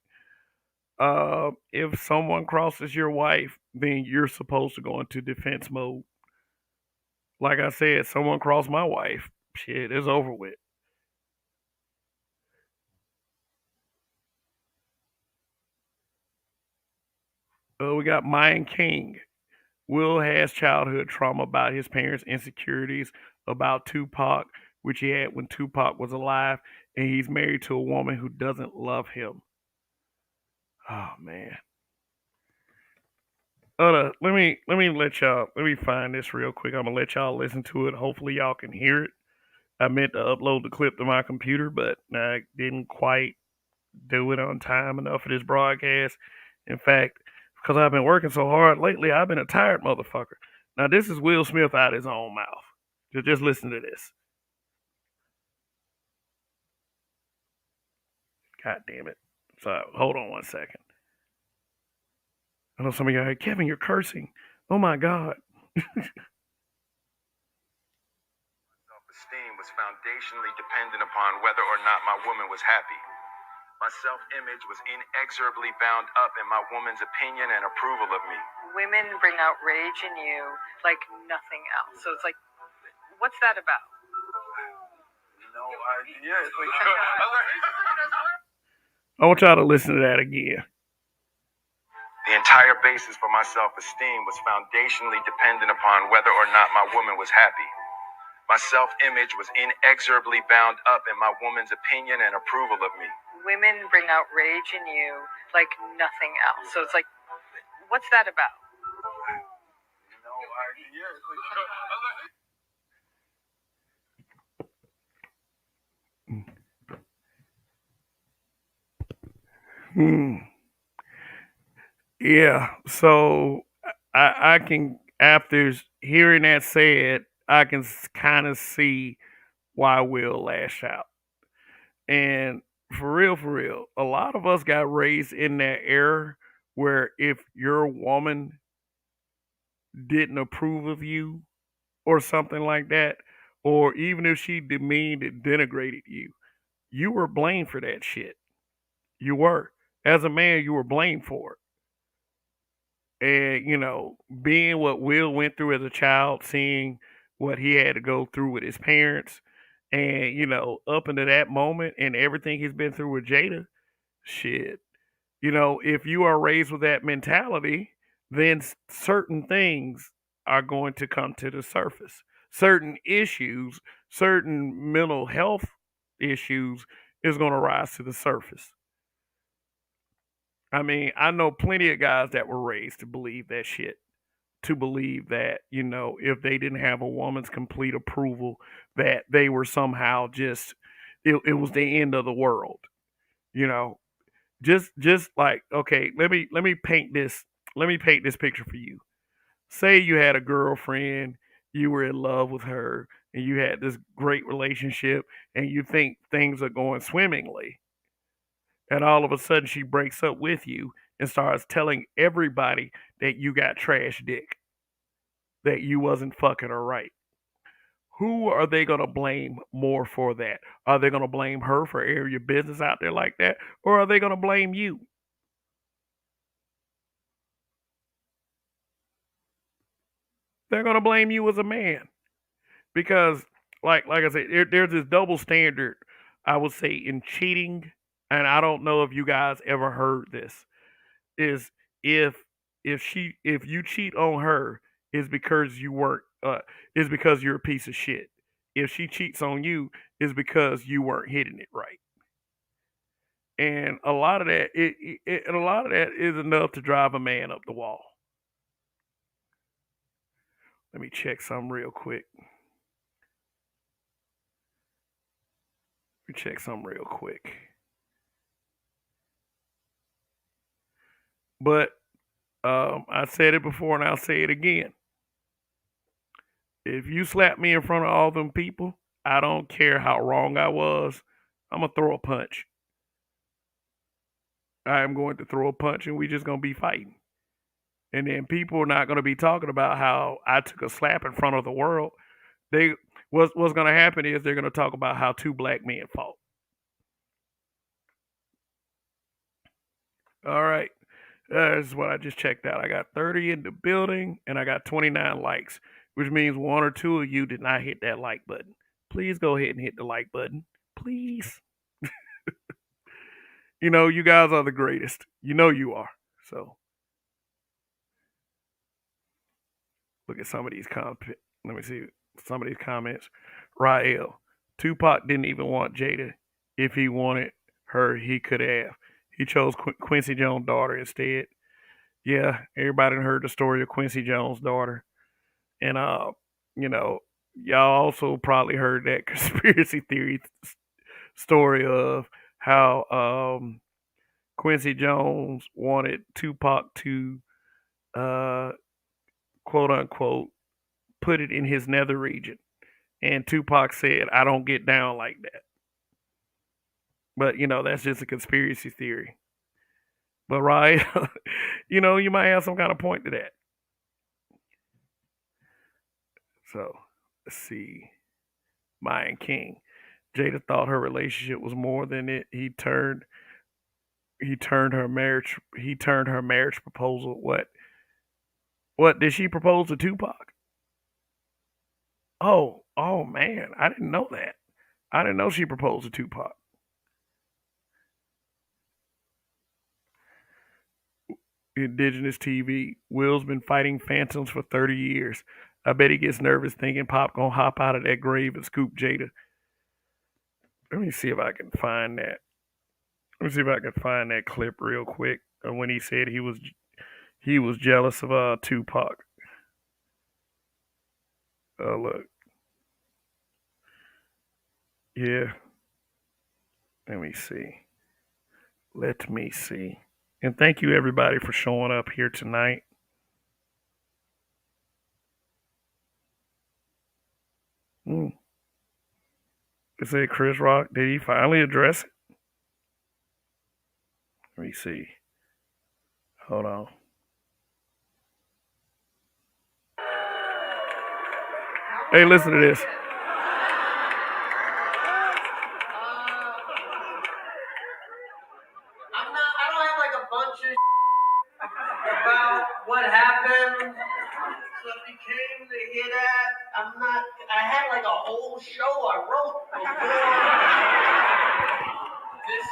If someone crosses your wife, then you're supposed to go into defense mode. Like I said, someone crossed my wife. Shit, it's over with. We got Mayan King. Will has childhood trauma about his parents' insecurities about Tupac, which he had when Tupac was alive, and he's married to a woman who doesn't love him. Oh man. Let me find this real quick. I'm gonna let y'all listen to it. Hopefully y'all can hear it. I meant to upload the clip to my computer, but I didn't quite do it on time enough for this broadcast. In fact, because I've been working so hard lately, I've been a tired motherfucker. Now this is Will Smith out his own mouth. Just listen to this. God damn it. So hold on one second. I know some of y'all, Kevin, you're cursing. Oh my God. Self-esteem was foundationally dependent upon whether or not my woman was happy. My self-image was inexorably bound up in my woman's opinion and approval of me. Women bring out rage in you like nothing else. So it's like, what's that about? No idea. I want y'all to listen to that again. The entire basis for my self-esteem was foundationally dependent upon whether or not my woman was happy. My self-image was inexorably bound up in my woman's opinion and approval of me. Women bring out rage in you like nothing else. So it's like, what's that about? No idea. Hmm. Yeah. So I can, after hearing that said, I can kind of see why Will lash out. And for real, a lot of us got raised in that era where if your woman didn't approve of you or something like that, or even if she demeaned and denigrated you, you were blamed for that shit. You were. As a man, you were blamed for it. And, being what Will went through as a child, seeing what he had to go through with his parents, and, up into that moment and everything he's been through with Jada, shit. If you are raised with that mentality, then certain things are going to come to the surface. Certain issues, certain mental health issues is going to rise to the surface. I mean, I know plenty of guys that were raised to believe that shit, to believe that, if they didn't have a woman's complete approval, that they were somehow just, it was the end of the world. You know, just like, okay, let me paint this picture for you. Say you had a girlfriend, you were in love with her, and you had this great relationship, and you think things are going swimmingly, and all of a sudden she breaks up with you and starts telling everybody that you got trash dick, that you wasn't fucking her right. Who are they gonna blame more for that? Are they gonna blame her for airing your business out there like that, or are they gonna blame you? They're gonna blame you as a man because, like I said, there's this double standard. I would say in cheating, and I don't know if you guys ever heard this. Is if if you cheat on her, is because you weren't is because you're a piece of shit. If she cheats on you, is because you weren't hitting it right. And a lot of that, and a lot of that is enough to drive a man up the wall. Let me check something real quick. Let me check something real quick. But I said it before and I'll say it again. If you slap me in front of all them people, I don't care how wrong I was. I'm gonna throw a punch. I am going to throw a punch, and we just gonna be fighting. And then people are not gonna be talking about how I took a slap in front of the world. They what's gonna happen is they're gonna talk about how two black men fought. All right. This is what I just checked out. I got 30 in the building and I got 29 likes, which means one or two of you did not hit that like button. Please go ahead and hit the like button. Please. You guys are the greatest. You know you are. So look at some of these comments. Let me see some of these comments. Rael, Tupac didn't even want Jada. If he wanted her, he could have. He chose Quincy Jones' daughter instead. Yeah, everybody heard the story of Quincy Jones' daughter. And you know, y'all also probably heard that conspiracy theory story of how Quincy Jones wanted Tupac to uh quote unquote put it in his nether region. And Tupac said, I don't get down like that. But that's just a conspiracy theory. But right, you might have some kind of point to that. So let's see. Mayan King. Jada thought her relationship was more than it. He turned her marriage proposal. What did she propose to Tupac? Oh man, I didn't know that. I didn't know she proposed to Tupac. Indigenous TV. Will's been fighting phantoms for 30 years. I bet he gets nervous thinking Pop gonna hop out of that grave and scoop Jada. Let me see if I can find that. Let me see if I can find that clip real quick of when he said he was jealous of Tupac. Look, yeah. Let me see. Let me see. And thank you everybody for showing up here tonight. Hmm. It said Chris Rock. Did he finally address it? Let me see. Hold on. Hey, listen to this. I don't have like a bunch of about what happened. So if you came to hear that, I had like a whole show I wrote before this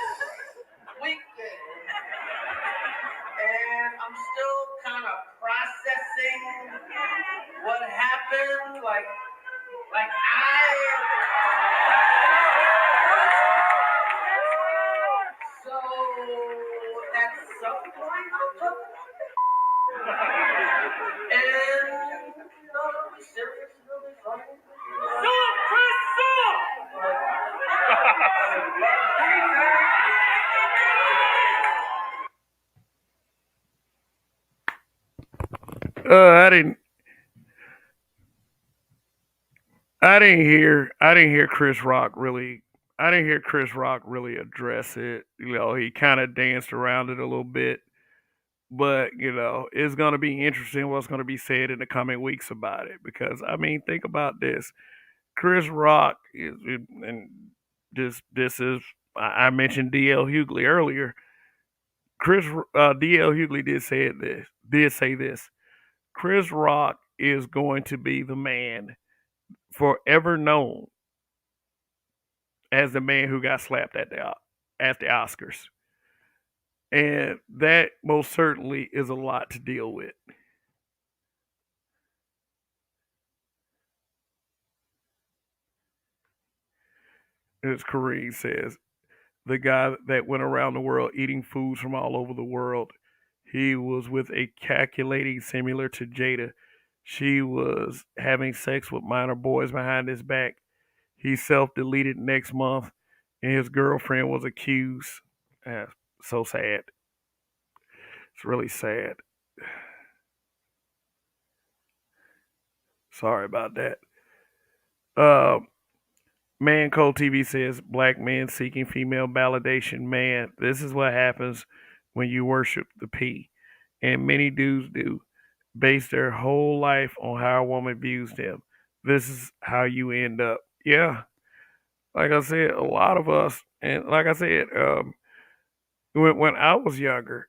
weekend. And I'm still kind of processing what happened. Like so at some point I'll talk and it'll be serious, it'll be funny. I didn't. I didn't hear Chris Rock really. I didn't hear Chris Rock really address it. He kind of danced around it a little bit, but it's gonna be interesting what's gonna be said in the coming weeks about it. Because I mean, think about this: Chris Rock is, and this is. I mentioned D.L. Hughley earlier. D.L. Hughley did say this. Chris Rock is going to be the man forever known as the man who got slapped at the Oscars, and that most certainly is a lot to deal with. As Kareem says, the guy that went around the world eating foods from all over the world, he was with a calculating similar to Jada. She was having sex with minor boys behind his back. He self deleted next month, and his girlfriend was accused. Uh, so sad. It's really sad. Sorry about that. Uh, Man Cold TV says black men seeking female validation. Man, this is what happens when you worship the P. And many dudes do. Base their whole life on how a woman views them. This is how you end up. Yeah. Like I said, a lot of us, and like I said, when I was younger,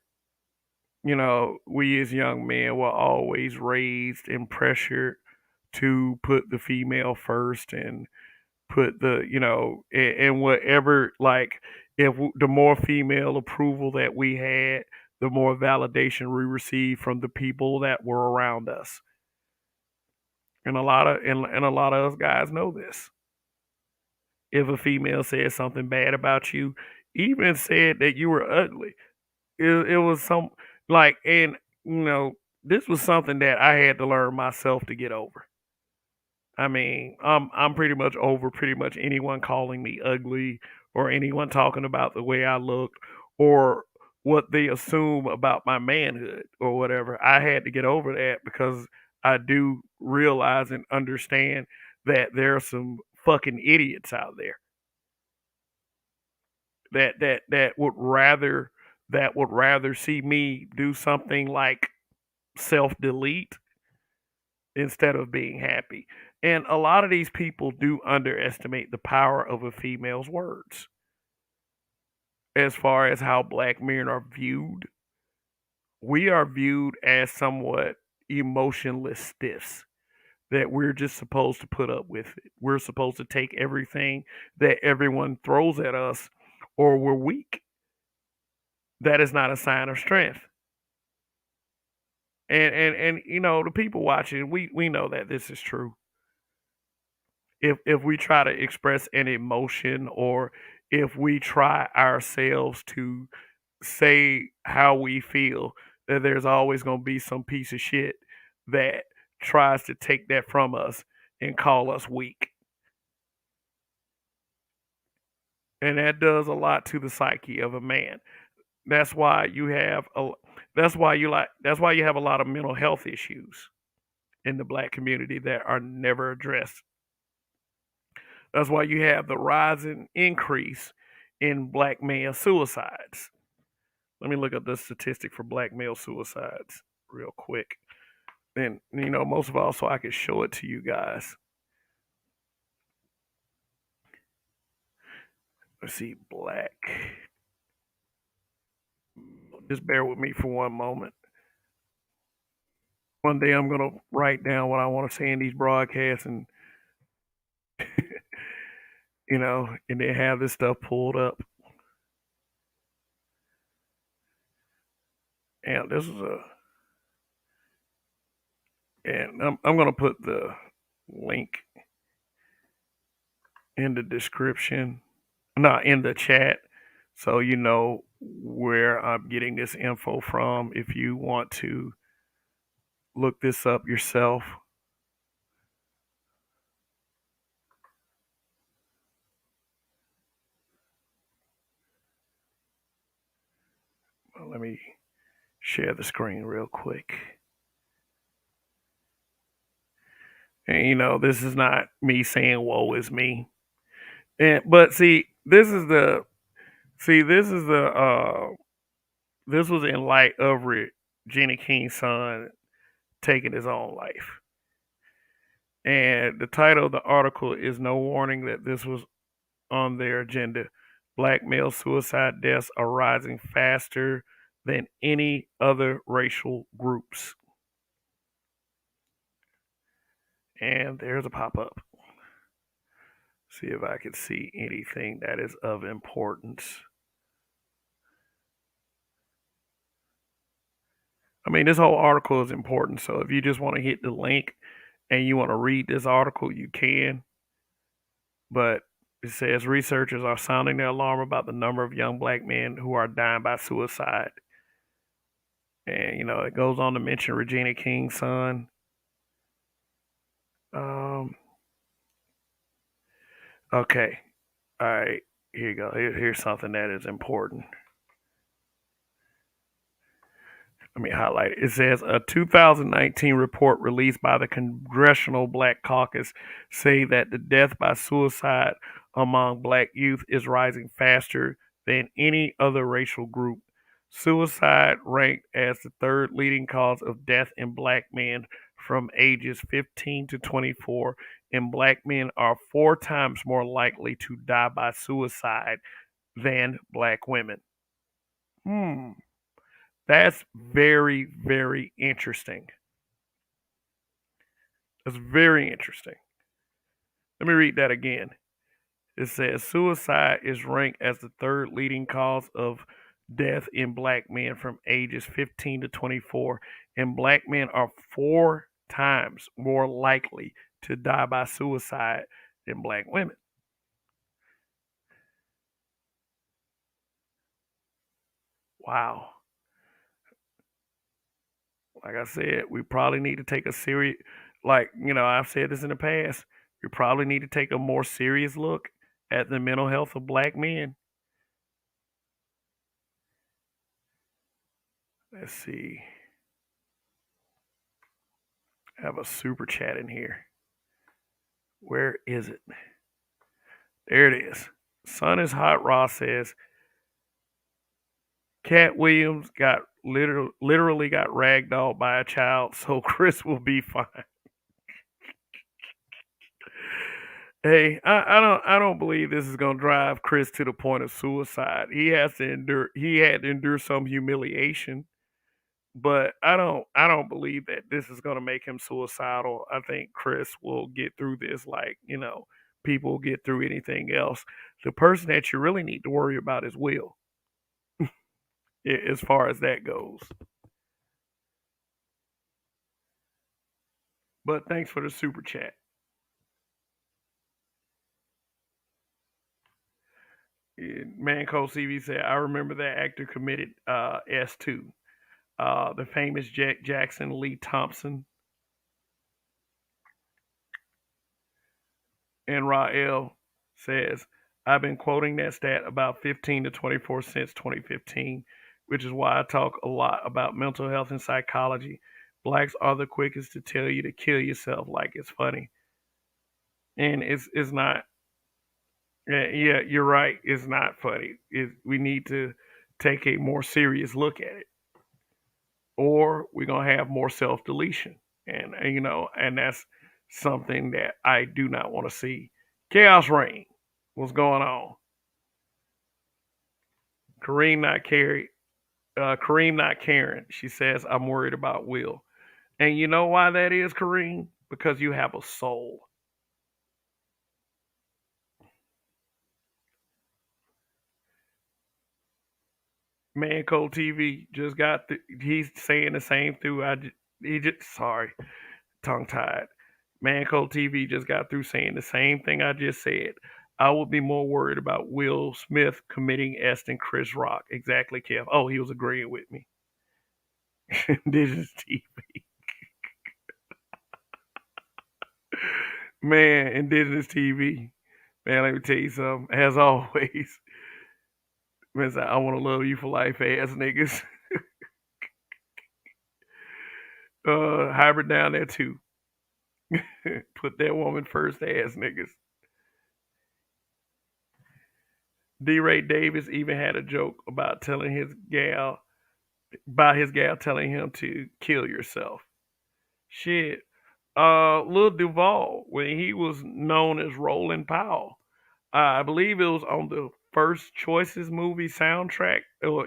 we as young men were always raised and pressured to put the female first and put and whatever, like, the more female approval that we had, the more validation we received from the people that were around us. And a lot of us guys know this. If a female said something bad about you, even said that you were ugly, it was some, like, and this was something that I had to learn myself to get over. I mean, I'm pretty much over pretty much anyone calling me ugly or anyone talking about the way I look or what they assume about my manhood or whatever. I had to get over that because I do realize and understand that there are some fucking idiots out there that would rather see me do something like self delete instead of being happy. And a lot of these people do underestimate the power of a female's words as far as how black men are viewed. We are viewed as somewhat emotionless stiffs that we're just supposed to put up with it. We're supposed to take everything that everyone throws at us, or we're weak. That is not a sign of strength. And the people watching, we know that this is true. If we try to express an emotion, or if we try ourselves to say how we feel, that there's always going to be some piece of shit that tries to take that from us and call us weak. And that does a lot to the psyche of a man. That's why you have a that's why you have a lot of mental health issues in the black community that are never addressed. That's why you have the rising increase in black male suicides. Let me look up the statistic for black male suicides real quick. And most of all, so I can show it to you guys. Let's see, black. Just bear with me for one moment. One day I'm gonna write down what I want to say in these broadcasts, and and then have this stuff pulled up. And this is and I'm gonna put the link in the description, not in the chat, so you know where I'm getting this info from. If you want to look this up yourself. Well, let me share the screen real quick. And this is not me saying "woe is me," but see, this is the this was in light of Regina King's son taking his own life. And the title of the article is "No Warning That This Was on Their Agenda. Black male suicide deaths are rising faster than any other racial groups." And there's a pop up. See if I can see anything that is of importance. I mean, this whole article is important. So if you just want to hit the link and you want to read this article, you can. But it says researchers are sounding their alarm about the number of young black men who are dying by suicide. And, it goes on to mention Regina King's son. Okay. All right. Here you go. Here's something that is important. Let me highlight it. It says a 2019 report released by the Congressional Black Caucus say that the death by suicide among black youth is rising faster than any other racial group. Suicide ranked as the third leading cause of death in black men from ages 15 to 24, and black men are 4 times more likely to die by suicide than black women. Hmm. That's very, very interesting. That's very interesting. Let me read that again. It says suicide is ranked as the third leading cause of death in black men from ages 15 to 24, and black men are 4 times more likely to die by suicide than black women. Wow. Like I said, we probably need to take a serious, I've said this in the past, we probably need to take a more serious look at the mental health of black men. Let's see. I have a super chat in here. Where is it? There it is. Sun is hot. Ross says Cat Williams got literally got ragdolled by a child, so Chris will be fine. Hey, I don't believe this is gonna drive Chris to the point of suicide. He had to endure some humiliation, but I don't believe that this is gonna make him suicidal. I think Chris will get through this like, people get through anything else. The person that you really need to worry about is Will, as far as that goes. But thanks for the super chat. Manco CV said, I remember that actor committed S2. The famous Jack Jackson Lee Thompson. And Rael says, I've been quoting that stat about 15 to 24 since 2015. which is why I talk a lot about mental health and psychology. Blacks are the quickest to tell you to kill yourself like it's funny. And it's not. Yeah, yeah, you're right. It's not funny. We need to take a more serious look at it, or we're gonna have more self deletion, and and that's something that I do not want to see. Chaos reign. What's going on? Kareem not carry. Kareem not caring. She says I'm worried about Will, and you know why that is, Kareem? Because you have a soul. Man, Cold TV just got. He's saying the same through. He just sorry, tongue tied. Man, Cold TV just got through saying the same thing I just said. I would be more worried about Will Smith committing S than Chris Rock. Exactly, Kev. Oh, he was agreeing with me. Indigenous TV. Man, Indigenous TV. Man, let me tell you something. As always, man, I want to love you for life, ass niggas. Hybrid down there too. Put that woman first, ass niggas. D. Ray Davis even had a joke about his gal telling him to kill yourself. Shit. Lil Duval, when he was known as Roland Powell, I believe it was on the First Choices movie soundtrack. Or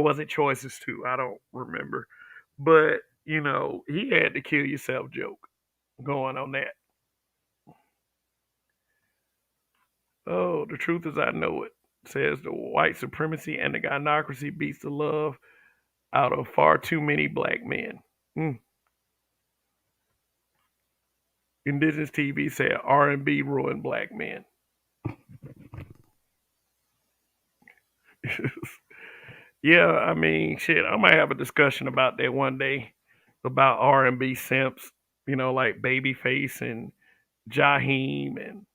was it Choices 2? I don't remember. But, he had the kill yourself joke going on that. Oh, the truth is I know it. Says the white supremacy and the gynocracy beats the love out of far too many black men. Mm. Indigenous TV said R&B ruined black men. Yeah, I mean, shit, I might have a discussion about that one day about R&B simps, like Babyface and Jaheim and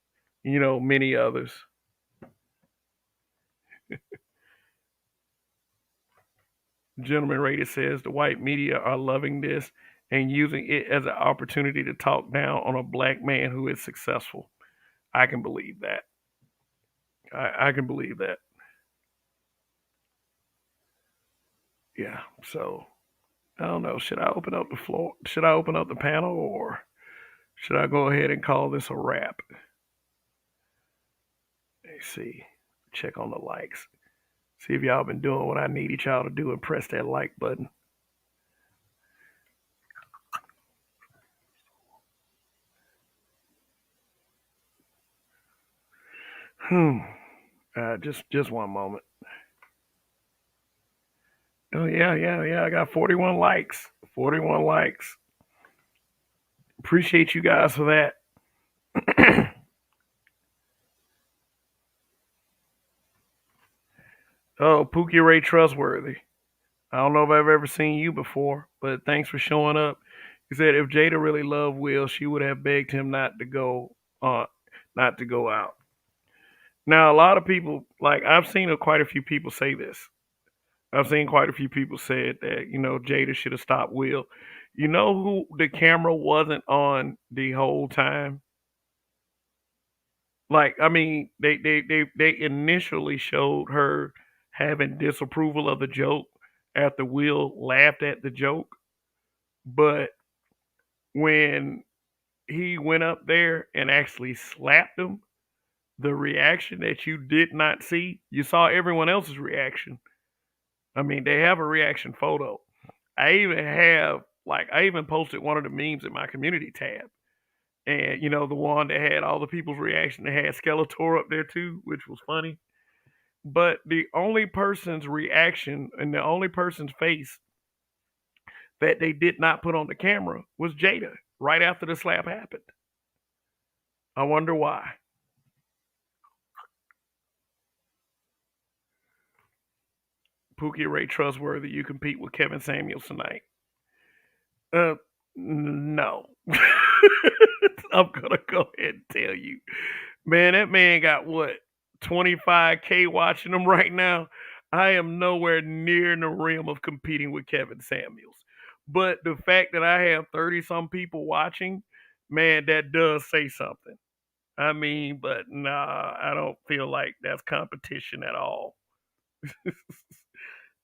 many others. Gentleman Rated says the white media are loving this and using it as an opportunity to talk down on a black man who is successful. I can believe that. I can believe that. Yeah. So I don't know. Should I open up the floor? Should I open up the panel, or should I go ahead and call this a wrap? Let's see. Check on the likes. See if y'all been doing what I needed y'all to do and press that like button. Hmm. Just one moment. Oh yeah, yeah, yeah. I got 41 likes. 41 likes. Appreciate you guys for that. Oh, Pookie Ray Trustworthy. I don't know if I've ever seen you before, but thanks for showing up. He said if Jada really loved Will, she would have begged him not to go out. Now, a lot of people, like I've seen quite a few people say this. I've seen quite a few people said that Jada should have stopped Will. You know who the camera wasn't on the whole time? Like, I mean, they initially showed her having disapproval of the joke after Will laughed at the joke, but when he went up there and actually slapped him, the reaction that you did not see, you saw everyone else's reaction. I mean, they have a reaction photo. I even posted one of the memes in my community tab. And the one that had all the people's reaction, that had Skeletor up there too, which was funny. But the only person's reaction and the only person's face that they did not put on the camera was Jada right after the slap happened. I wonder why. Pookie Ray Trustworthy, you compete with Kevin Samuels tonight. Uh, no. I'm gonna go ahead and tell you, man. That man got what 25K watching him right now. I am nowhere near in the realm of competing with Kevin Samuels. But the fact that I have 30 some people watching, man, that does say something. I mean, but nah, I don't feel like that's competition at all.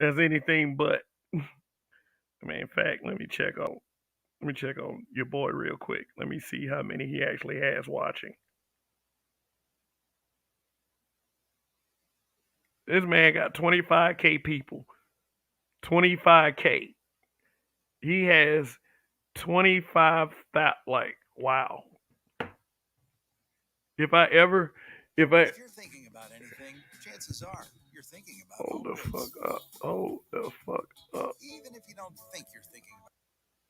That's anything but. I mean, in fact, let me check on your boy real quick. Let me see how many he actually has watching. This man got 25K people. 25K. He has 25 like wow. If I ever if I If you're thinking about anything, chances are you're thinking about hold the fuck homeless. up. Hold the fuck up. Even if you don't think you're thinking about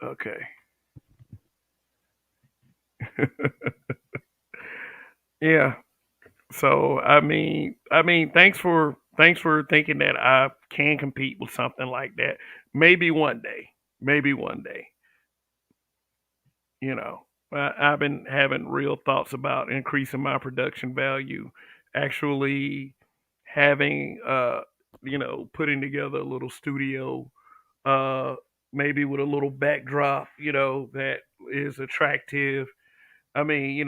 Okay. Yeah. So I mean, thanks for thinking that I can compete with something like that. Maybe one day. Maybe one day. You know, I've been having real thoughts about increasing my production value, actually having putting together a little studio, uh maybe with a little backdrop, that is attractive. I mean,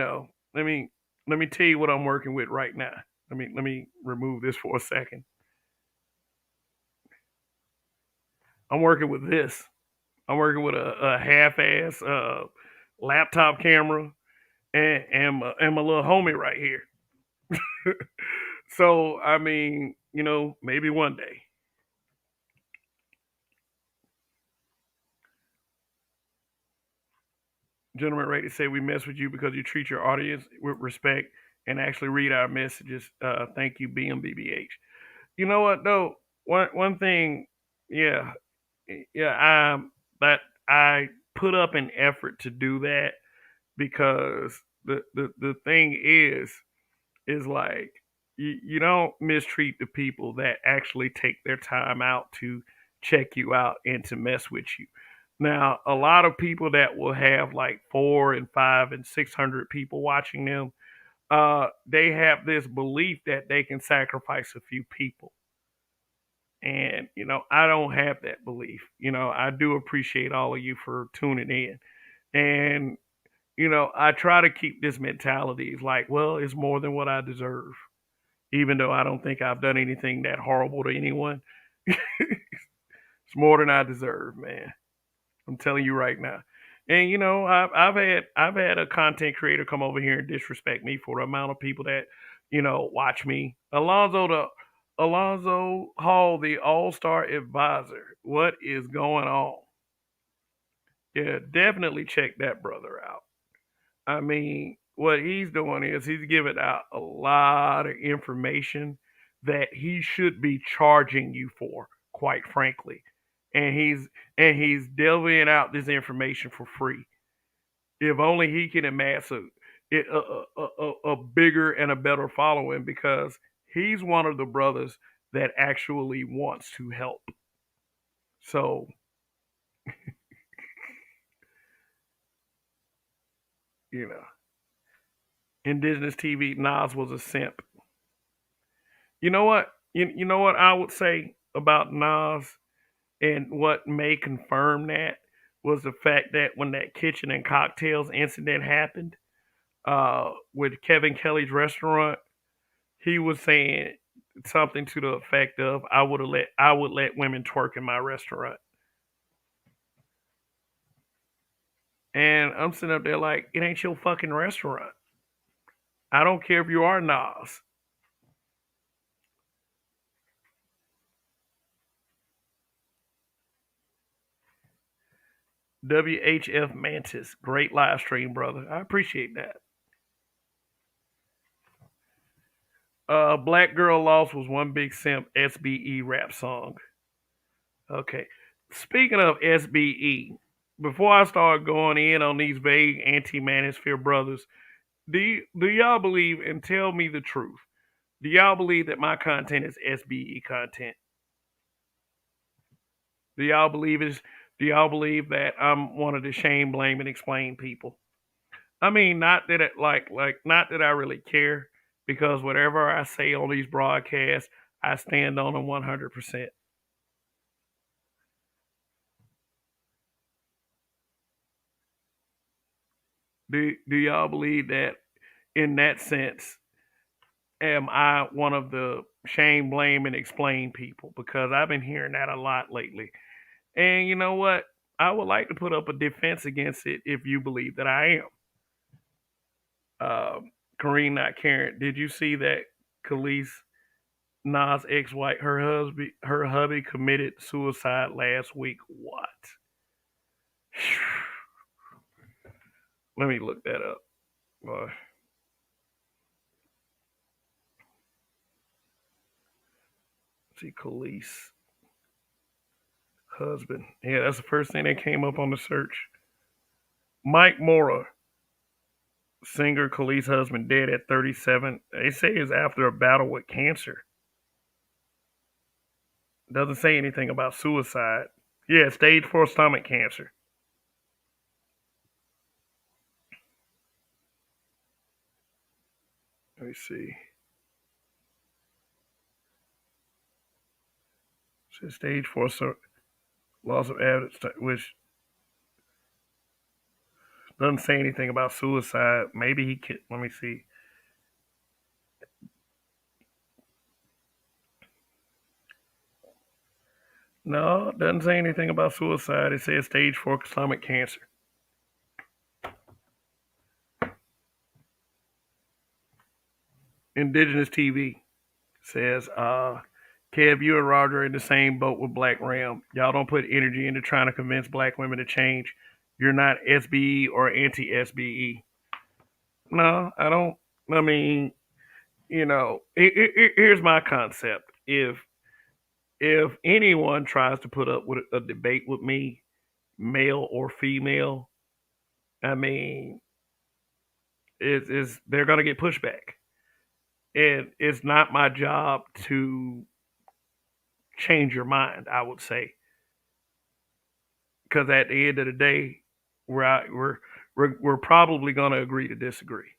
let me tell you what I'm working with right now. Let me remove this for a second. I'm working with this. I'm working with a half-ass laptop camera and my little homie right here. So I mean, maybe one day. Gentlemen ready to say we mess with you because you treat your audience with respect and actually read our messages. Thank you, BMBBH. You know what though? One thing, yeah, yeah, that I put up an effort to do that because the thing is like you don't mistreat the people that actually take their time out to check you out and to mess with you. Now, a lot of people that will have like 4 and 5 and 600 people watching them, they have this belief that they can sacrifice a few people. And, I don't have that belief. I do appreciate all of you for tuning in. And, I try to keep this mentality like, well, it's more than what I deserve, even though I don't think I've done anything that horrible to anyone. It's more than I deserve, man. I'm telling you right now. And I've had a content creator come over here and disrespect me for the amount of people that watch me. Alonzo Hall, the All Star Advisor. What is going on? Yeah, definitely check that brother out. I mean, what he's doing is he's giving out a lot of information that he should be charging you for, quite frankly. And he's delving out this information for free. If only he can amass a bigger and a better following because he's one of the brothers that actually wants to help. So, you know, Indigenous TV, Nas was a simp. You know what? You know what I would say about Nas and what may confirm that was the fact that when that kitchen and cocktails incident happened with Kevin Kelly's restaurant, he was saying something to the effect of I would let women twerk in my restaurant. And I'm sitting up there like, it ain't your fucking restaurant. I don't care if you are Nas. WHF Mantis, great live stream, brother. I appreciate that. Black Girl Lost was one big simp SBE rap song. Okay. Speaking of SBE, before I start going in on these vague anti-manosphere brothers, do y'all believe, and tell me the truth? Do y'all believe that my content is SBE content? Do y'all believe is do y'all believe that I'm one of the shame, blame, and explain people? I mean, not that not that I really care, because whatever I say on these broadcasts, I stand on them 100%. Do y'all believe that in that sense, am I one of the shame, blame, and explain people? Because I've been hearing that a lot lately. And you know what? I would like to put up a defense against it if you believe that I am. Kareem, not Karen. Did you see that Khalees, Nas' ex-wife, her hubby committed suicide last week? What? Let me look that up. Uh, see, Khalees' husband. Yeah, that's the first thing that came up on the search. Mike Mora, singer Khalees' husband, dead at 37. They say it's after a battle with cancer. Doesn't say anything about suicide. Yeah, stage 4 stomach cancer. Let me see. It says stage 4 loss of evidence, which doesn't say anything about suicide. Maybe he could. Let me see. No, it doesn't say anything about suicide. It says stage 4 stomach cancer. Indigenous TV says, Kev, you and Roger are in the same boat with Black Ram. Y'all don't put energy into trying to convince black women to change. You're not SBE or anti SBE. No, I don't. I mean, here's my concept. If anyone tries to put up with a debate with me, male or female, I mean, they're gonna get pushback, and it's not my job to change your mind. I would say, because at the end of the day, we're out, we're probably gonna agree to disagree,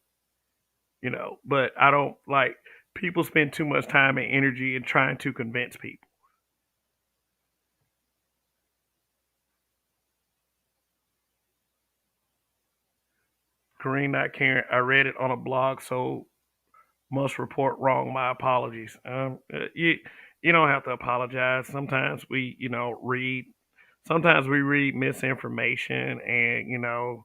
But I don't like people spend too much time and energy in trying to convince people. Kareem, not Karen. I read it on a blog, so must report wrong. My apologies. You don't have to apologize. Sometimes we read. Sometimes we read misinformation, and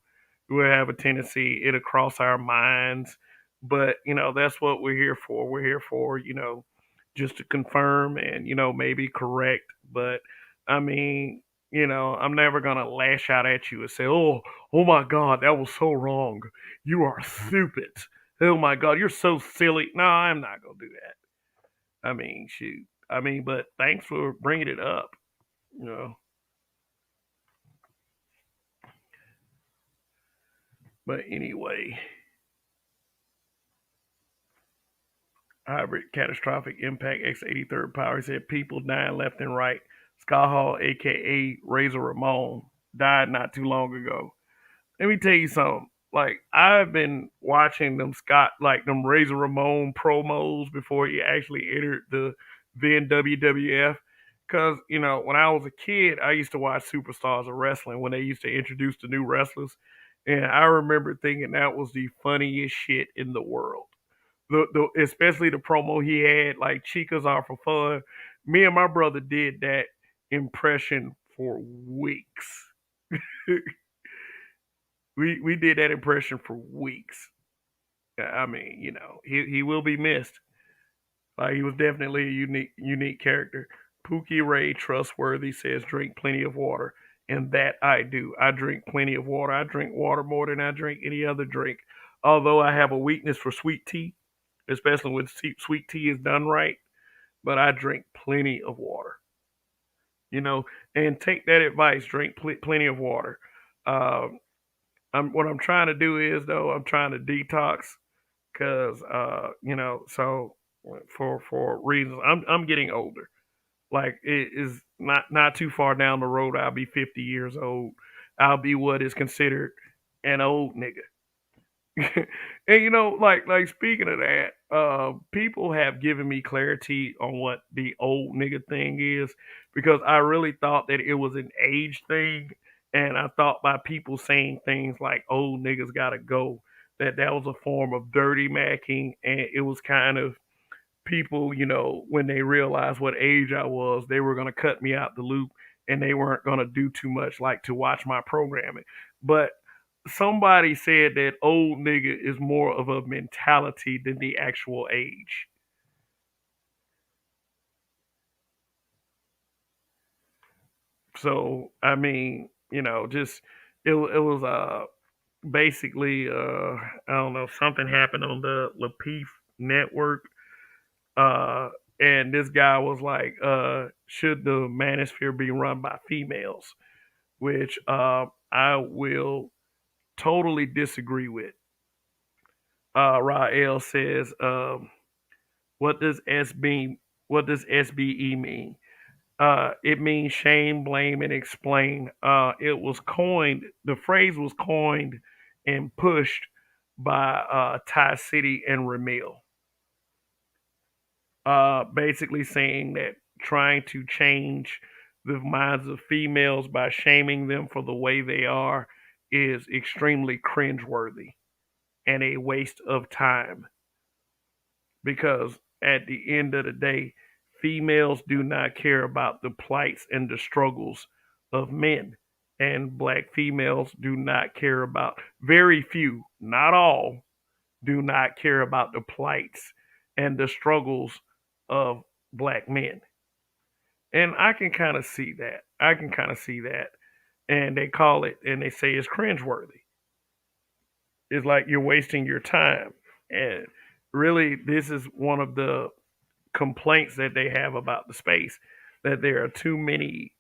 we'll have a tendency it'll cross our minds. But that's what we're here for. We're here for just to confirm and maybe correct. But I mean, I'm never gonna lash out at you and say, oh my God, that was so wrong. You are stupid. Oh my God, you're so silly. No, I'm not gonna do that. I mean, shoot. I mean, but thanks for bringing it up. You know, but anyway, hybrid catastrophic impact X83rd power said people dying left and right. Scott Hall, aka Razor Ramon, died not too long ago. Let me tell you something. Like I've been watching them them Razor Ramon promos before he actually entered the then WWF. Cause when I was a kid, I used to watch Superstars of Wrestling when they used to introduce the new wrestlers, and I remember thinking that was the funniest shit in the world. The especially the promo he had, like Chicas are for fun. Me and my brother did that impression for weeks. We did that impression for weeks. I mean, he will be missed. Like he was definitely a unique character. Pookie Ray, trustworthy, says drink plenty of water, and that I do. I drink plenty of water. I drink water more than I drink any other drink. Although I have a weakness for sweet tea, especially when sweet tea is done right. But I drink plenty of water. You know, and take that advice. Drink plenty of water. Um, what I'm trying to do is though I'm trying to detox because so for reasons I'm getting older. Like it is not too far down the road. I'll be 50 years old. I'll be what is considered an old nigga. And like speaking of that, people have given me clarity on what the old nigga thing is because I really thought that it was an age thing, and I thought by people saying things like "old niggas gotta go" that was a form of dirty macking, and it was kind of people, when they realized what age I was, they were gonna cut me out the loop, and they weren't gonna do too much like to watch my programming, but somebody said that old nigga is more of a mentality than the actual age. So I mean, just it was basically I don't know, something happened on the Lapeef network, uh and this guy was like, should the manosphere be run by females? Which I will totally disagree with. Rael says, what does SB what does SBE mean? It means shame, blame, and explain. The phrase was coined and pushed by Ty City and Ramil, basically saying that trying to change the minds of females by shaming them for the way they are is extremely cringeworthy and a waste of time, because at the end of the day, females do not care about the plights and the struggles of men. And black females do not care about, very few, not all, do not care about the plights and the struggles of black men. And I can kind of see that. I can kind of see that. And they call it, and they say it's cringeworthy. It's like you're wasting your time. And really, this is one of the complaints that they have about the space, that there are too many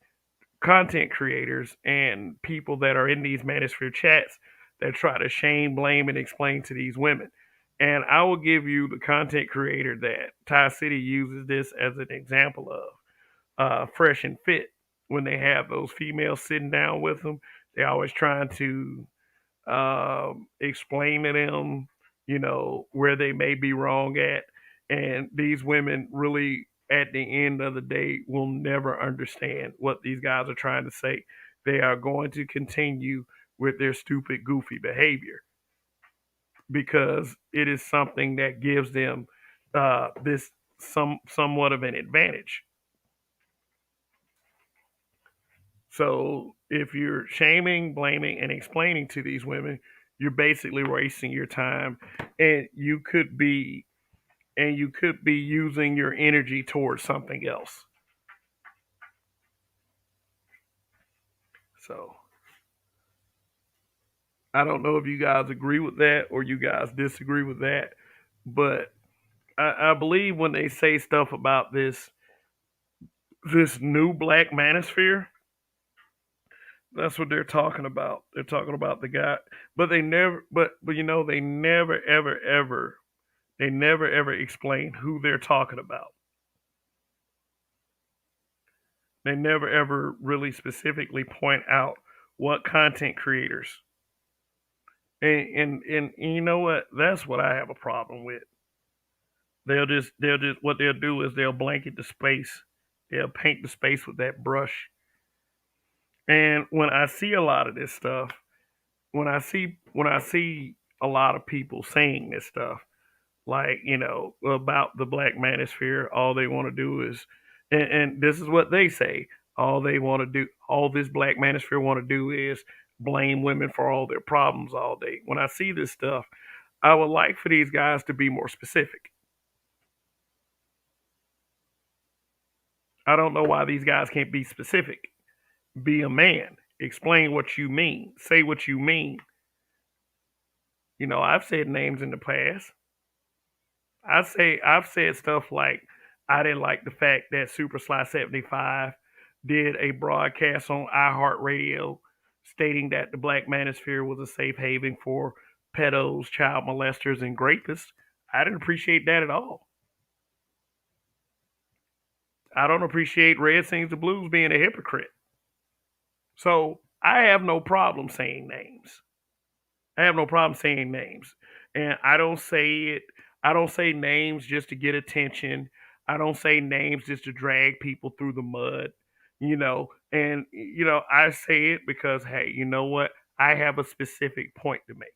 content creators and people that are in these manosphere chats that try to shame, blame, and explain to these women. And I will give you the content creator that Ty City uses this as an example of, Fresh and Fit. When they have those females sitting down with them, they're always trying to explain to them, where they may be wrong at. And these women really, at the end of the day, will never understand what these guys are trying to say. They are going to continue with their stupid, goofy behavior because it is something that gives them this somewhat of an advantage. So if you're shaming, blaming, and explaining to these women, you're basically wasting your time, and you could be using your energy towards something else. So I don't know if you guys agree with that or you guys disagree with that, but I believe when they say stuff about this new black manosphere, that's what they're talking about. They're talking about the guy, but they never ever explain who they're talking about. They never ever really specifically point out what content creators. And you know what? That's what I have a problem with. They'll just what they'll do is they'll blanket the space. They'll paint the space with that brush. And when I see a lot of this stuff, when I see a lot of people saying this stuff, like, about the black manosphere, all they want to do is, and this is what they say, all this black manosphere want to do is blame women for all their problems all day. When I see this stuff, I would like for these guys to be more specific. I don't know why these guys can't be specific. Be a man. Explain what you mean. Say what you mean. I've said names in the past. I've said stuff like, I didn't like the fact that Super Sly 75 did a broadcast on iHeartRadio stating that the black manosphere was a safe haven for pedos, child molesters, and rapists. I didn't appreciate that at all. I don't appreciate Red Sings the Blues being a hypocrite. So I have no problem saying names. I have no problem saying names. And I don't say it. I don't say names just to get attention. I don't say names just to drag people through the mud. And I say it because hey, you know what? I have a specific point to make.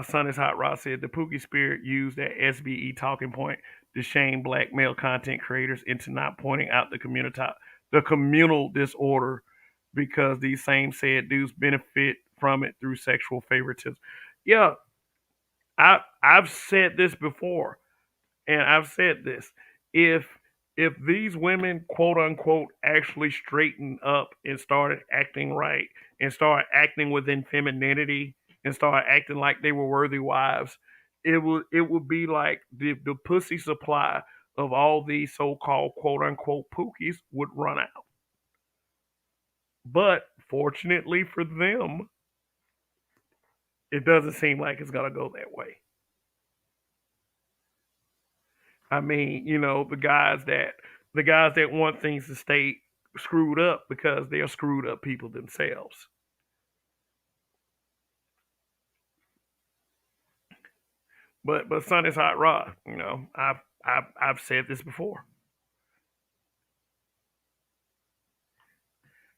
Sun is Hot Rod said the Pookie Spirit used that SBE talking point to shame black male content creators into not pointing out the communal disorder because these same said dudes benefit from it through sexual favoritism. Yeah, I've said this before, and I've said this. If if these women quote unquote actually straightened up and started acting right and started acting within femininity and started acting like they were worthy wives, it would be like the pussy supply of all these so called quote unquote pookies would run out. But fortunately for them, it doesn't seem like it's gonna go that way. I mean, the guys that want things to stay screwed up because they're screwed up people themselves. But Sun is Hot Rod. I've said this before.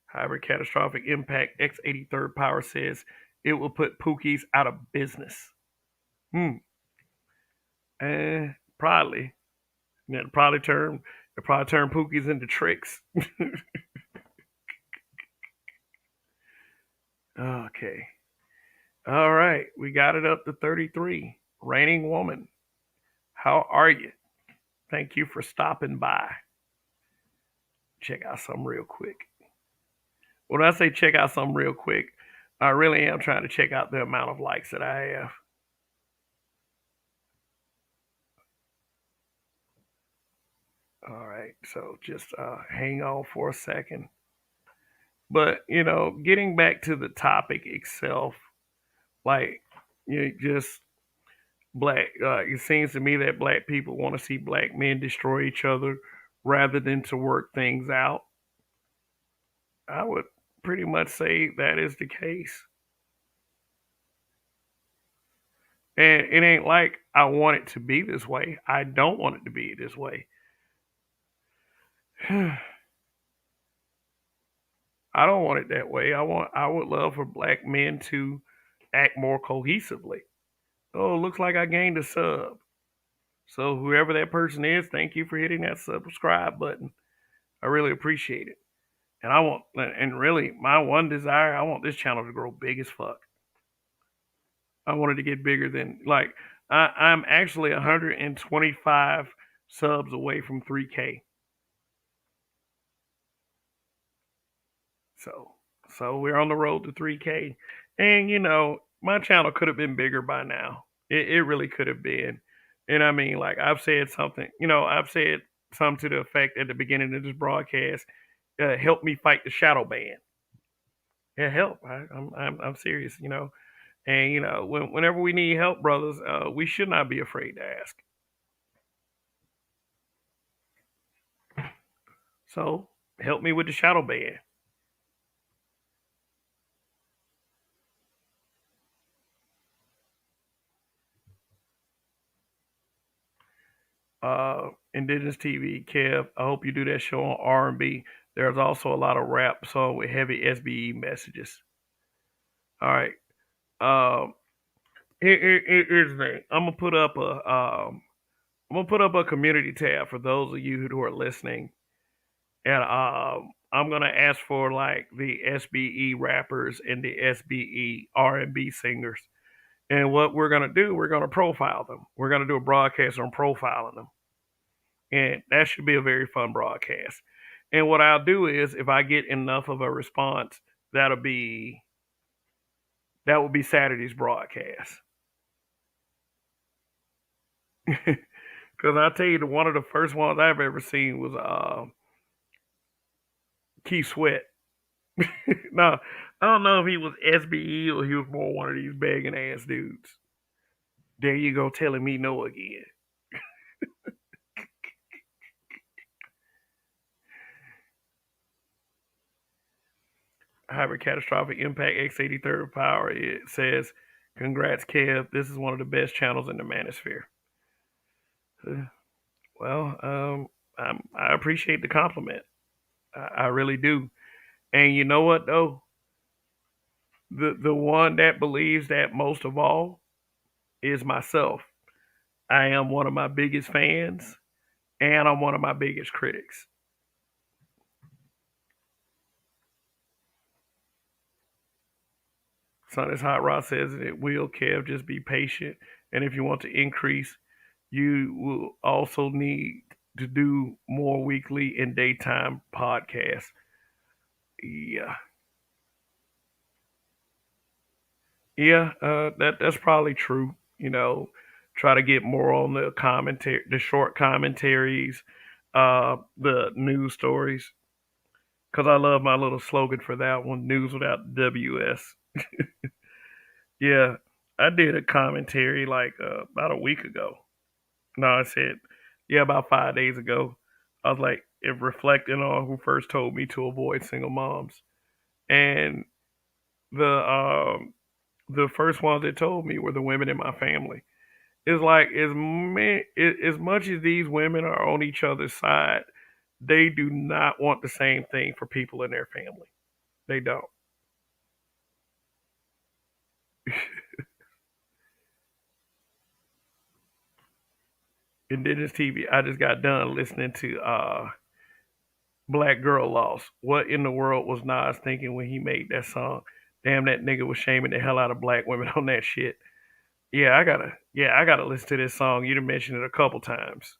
However, catastrophic impact X83rd Power says it will put Pookies out of business. Hmm. Probably. Yeah, it'll probably turn Pookies into tricks. Okay. All right. We got it up to 33. Reigning woman. How are you? Thank you for stopping by. Check out something real quick. When I say check out something real quick, I really am trying to check out the amount of likes that I have. All right, so just hang on for a second. But getting back to the topic itself, like just black. It seems to me that black people want to see black men destroy each other rather than to work things out. I would pretty much say that is the case. And it ain't like I want it to be this way. I don't want it to be this way. I don't want it that way. I would love for black men to act more cohesively. Oh, looks like I gained a sub. So whoever that person is, thank you for hitting that subscribe button. I really appreciate it. And really my one desire, I want this channel to grow big as fuck. I want it to get bigger than like I'm actually 125 subs away from 3K. So so we're on the road to 3K. And my channel could have been bigger by now. It really could have been. And I mean, like I've said something to the effect at the beginning of this broadcast, help me fight the shadow ban. Yeah, help. I'm serious, And whenever we need help, brothers, we should not be afraid to ask. So help me with the shadow ban. Indigenous TV, Kev. I hope you do that show on R&B. There's also a lot of rap song with heavy SBE messages. All right. Um, here's the thing. I'm gonna put up a community tab for those of you who are listening, and I'm gonna ask for like the SBE rappers and the SBE R&B singers. And what we're gonna do, we're gonna profile them. We're gonna do a broadcast on profiling them, and that should be a very fun broadcast. And what I'll do is, if I get enough of a response, that'll be that will be Saturday's broadcast. Because I tell you, one of the first ones I've ever seen was Keith Sweat. No, I don't know if he was SBE or he was more one of these begging ass dudes. There you go, telling me no again. Hybrid Catastrophic Impact X83rd Power. It says, "Congrats, Kev. This is one of the best channels in the manosphere." Uh, Well, I appreciate the compliment. I really do. And you know what though? The one that believes that most of all is myself. I am one of my biggest fans, and I'm one of my biggest critics. Son is Hot Rod says it will, Kev. Just be patient. And if you want to increase, you will also need to do more weekly and daytime podcasts. Yeah. Yeah, that's probably true. Try to get more on the commentary, the short commentaries, the news stories. Cause I love my little slogan for that one: "News without WS." Yeah, I did a commentary like about a week ago. No, I said, yeah, about 5 days ago. I was like, if reflecting on who first told me to avoid single moms, and the the first ones that told me were the women in my family. It's like as much as these women are on each other's side, they do not want the same thing for people in their family. They don't. Indigenous TV. I just got done listening to Black Girl Lost. What in the world was Nas thinking when he made that song? Damn, that nigga was shaming the hell out of black women on that shit. Yeah, I gotta listen to this song. You done mentioned it a couple times.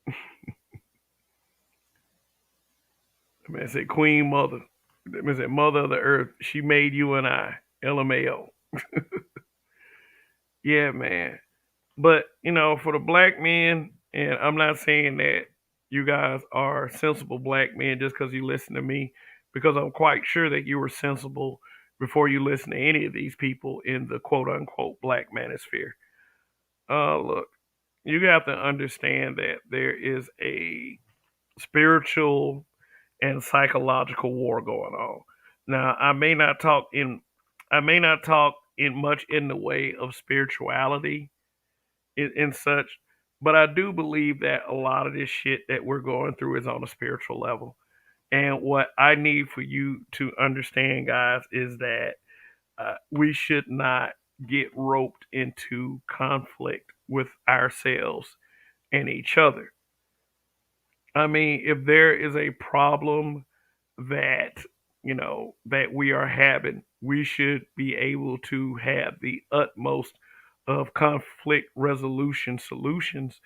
The man said Queen Mother. The man said Mother of the Earth. She made you and I. LMAO. Yeah, man. But, for the black men, and I'm not saying that you guys are sensible black men just because you listen to me, because I'm quite sure that you were sensible before you listen to any of these people in the quote unquote black manosphere. Look, you have to understand that there is a spiritual and psychological war going on. Now, I may not talk in much in the way of spirituality and such. But I do believe that a lot of this shit that we're going through is on a spiritual level. And what I need for you to understand, guys, is that we should not get roped into conflict with ourselves and each other. I mean, if there is a problem that that we are having, we should be able to have the utmost of conflict resolution solutions,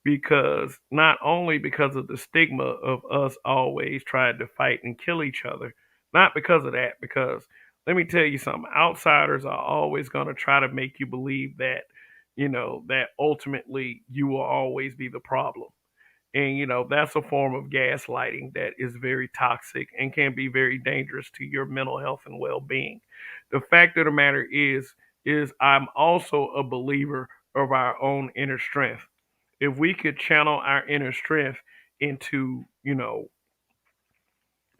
because not only because of the stigma of us always trying to fight and kill each other, not because of that, because let me tell you something, outsiders are always going to try to make you believe that that ultimately you will always be the problem. And that's a form of gaslighting that is very toxic and can be very dangerous to your mental health and well-being. The fact of the matter is I'm also a believer of our own inner strength. If we could channel our inner strength into, if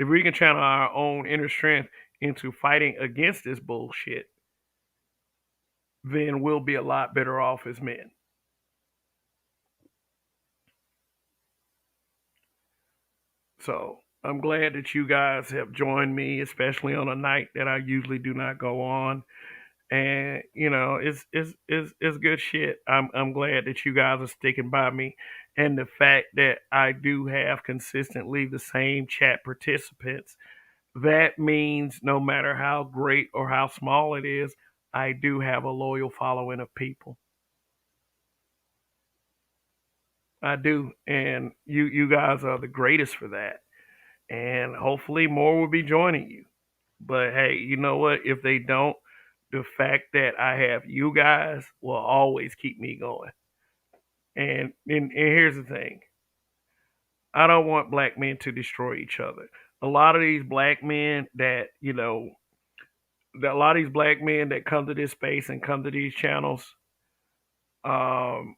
we can channel our own inner strength into fighting against this bullshit, then we'll be a lot better off as men. So I'm glad that you guys have joined me, especially on a night that I usually do not go on. And it's good shit. I'm glad that you guys are sticking by me, and the fact that I do have consistently the same chat participants. That means no matter how great or how small it is, I do have a loyal following of people. I do, and you guys are the greatest for that. And hopefully more will be joining you. But hey, you know what? If they don't, the fact that I have you guys will always keep me going. And here's the thing: I don't want black men to destroy each other. A lot of these black men that a lot of these black men that come to this space and come to these channels, you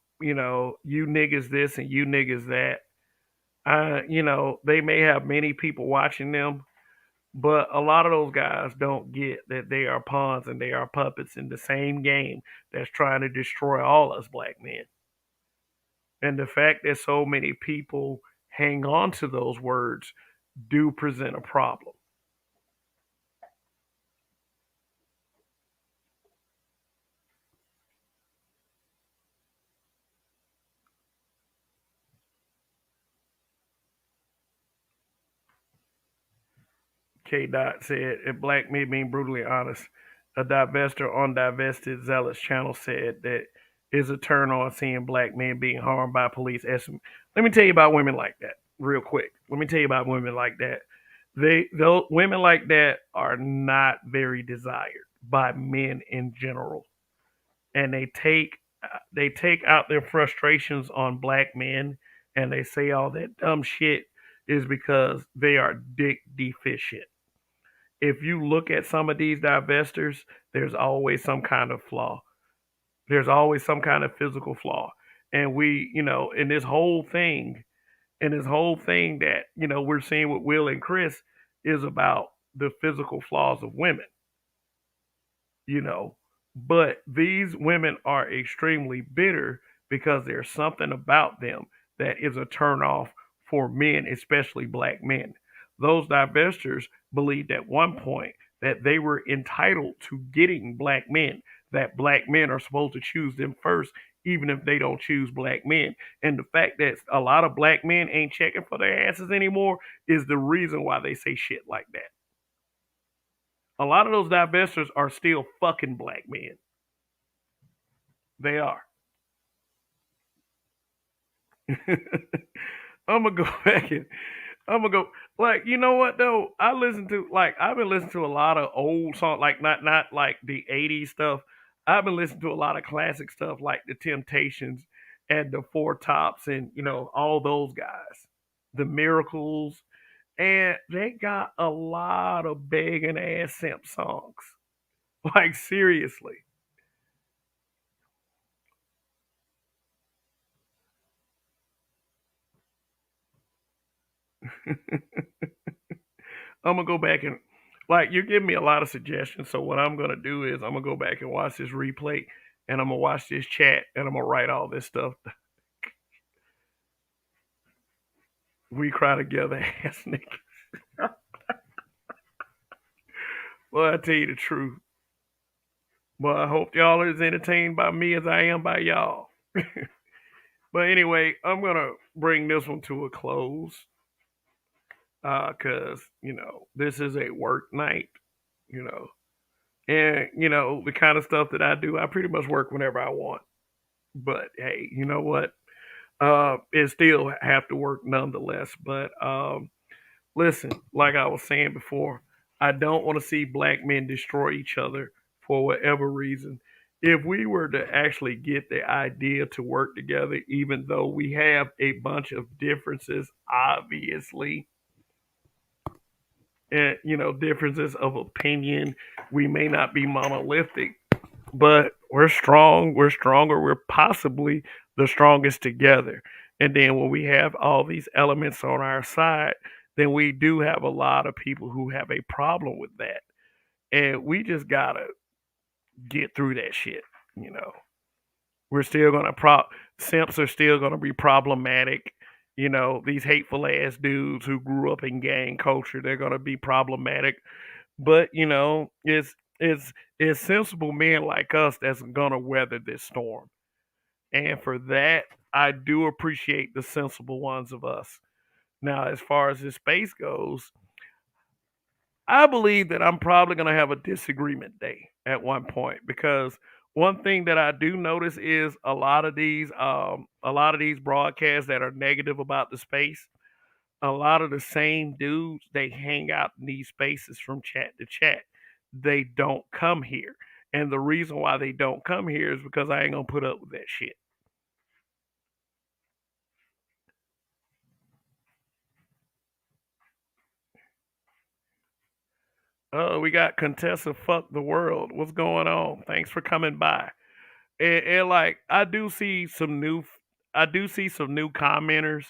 niggas this and you niggas that. They may have many people watching them, But a lot of those guys don't get that they are pawns and they are puppets in the same game that's trying to destroy all us black men. And the fact that so many people hang on to those words do present a problem. K. Dot said, if black men being brutally honest, a divester on divested zealous channel said that is a turn on seeing black men being harmed by police. Let me tell you about women like that real quick. Let me tell you about women like that. Those women like that are not very desired by men in general, and they take out their frustrations on black men, and they say all that dumb shit is because they are dick deficient. If you look at some of these divestors, there's always some kind of flaw. There's always some kind of physical flaw. And we, in this whole thing that, we're seeing with Will and Chris is about the physical flaws of women, you know. But these women are extremely bitter because there's something about them that is a turnoff for men, especially black men. Those divestors believed at one point that they were entitled to getting black men, that black men are supposed to choose them first, even if they don't choose black men. And the fact that a lot of black men ain't checking for their asses anymore is the reason why they say shit like that. A lot of those divestors are still fucking black men. They are. I'm gonna go back and I'm gonna go like you know what though I've been listening to a lot of old songs like not like the '80s stuff. I've been listening to a lot of classic stuff like the Temptations and the Four Tops and all those guys, the Miracles, and they got a lot of begging ass simp songs. Like seriously. I'm gonna go back and like you're giving me a lot of suggestions. So what I'm gonna do is I'm gonna go back and watch this replay, and I'm gonna watch this chat, and I'm gonna write all this stuff. We cry together, ass nigga. Well, I tell you the truth. Well, I hope y'all are as entertained by me as I am by y'all. But anyway, I'm gonna bring this one to a close because this is a work night. You know, and the kind of stuff that I do, I pretty much work whenever I want. But hey, you know what? It still have to work nonetheless. But listen, like I was saying before, I don't want to see black men destroy each other for whatever reason. If we were to actually get the idea to work together, even though we have a bunch of differences, obviously, and differences of opinion, we may not be monolithic, but we're strong. We're stronger. We're possibly the strongest together. And then when we have all these elements on our side, then we do have a lot of people who have a problem with that. And we just gotta get through that shit. You know, we're still gonna simps are still gonna be problematic. These hateful ass dudes who grew up in gang culture, they're gonna be problematic. But it's sensible men like us that's gonna weather this storm. And for that, I do appreciate the sensible ones of us. Now, as far as this space goes, I believe that I'm probably gonna have a disagreement day at one point because one thing that I do notice is a lot of these broadcasts that are negative about the space, a lot of the same dudes they hang out in these spaces from chat to chat. They don't come here. And the reason why they don't come here is because I ain't gonna put up with that shit. Oh, we got Contessa fuck the world. What's going on? Thanks for coming by. And like I do see some new commenters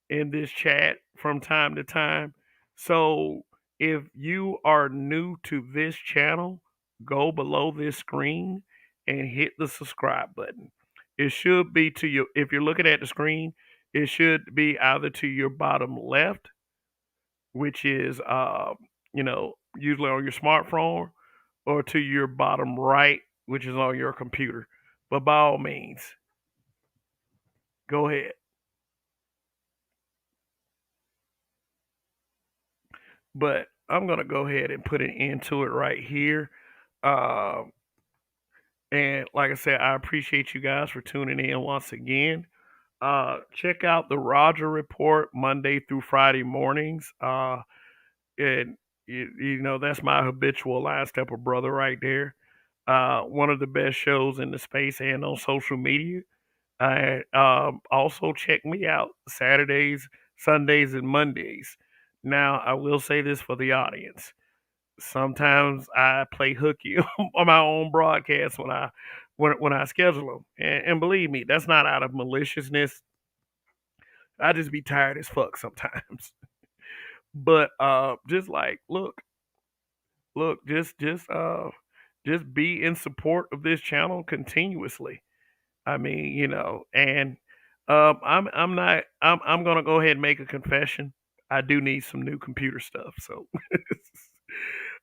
in this chat from time to time. So if you are new to this channel, go below this screen and hit the subscribe button. It should be to your, if you're looking at the screen, it should be either to your bottom left, which is, usually on your smartphone, or to your bottom right, which is on your computer. But by all means, go ahead. But I'm gonna go ahead and put an end to it right here. Uh, and like I said, I appreciate you guys for tuning in once again. Check out the Roger Report Monday through Friday mornings. And that's my habitual line stepper brother right there. One of the best shows in the space and on social media. And also check me out Saturdays, Sundays, and Mondays. Now, I will say this for the audience. Sometimes I play hooky on my own broadcast when I schedule them, and believe me, that's not out of maliciousness. I just be tired as fuck sometimes. But just like look, just be in support of this channel continuously. I mean, and I'm gonna go ahead and make a confession. I do need some new computer stuff. So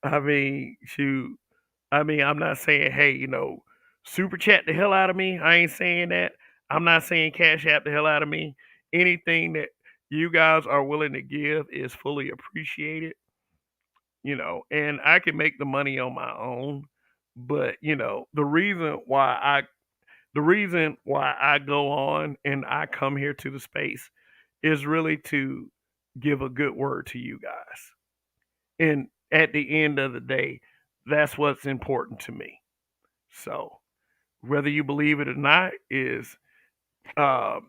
I mean, shoot. I mean, I'm not saying, hey, super chat the hell out of me. I ain't saying that. I'm not saying cash app the hell out of me. Anything that you guys are willing to give is fully appreciated, and I can make the money on my own. But, the reason why I go on and I come here to the space is really to give a good word to you guys. And at the end of the day, that's what's important to me. So whether you believe it or not is uh,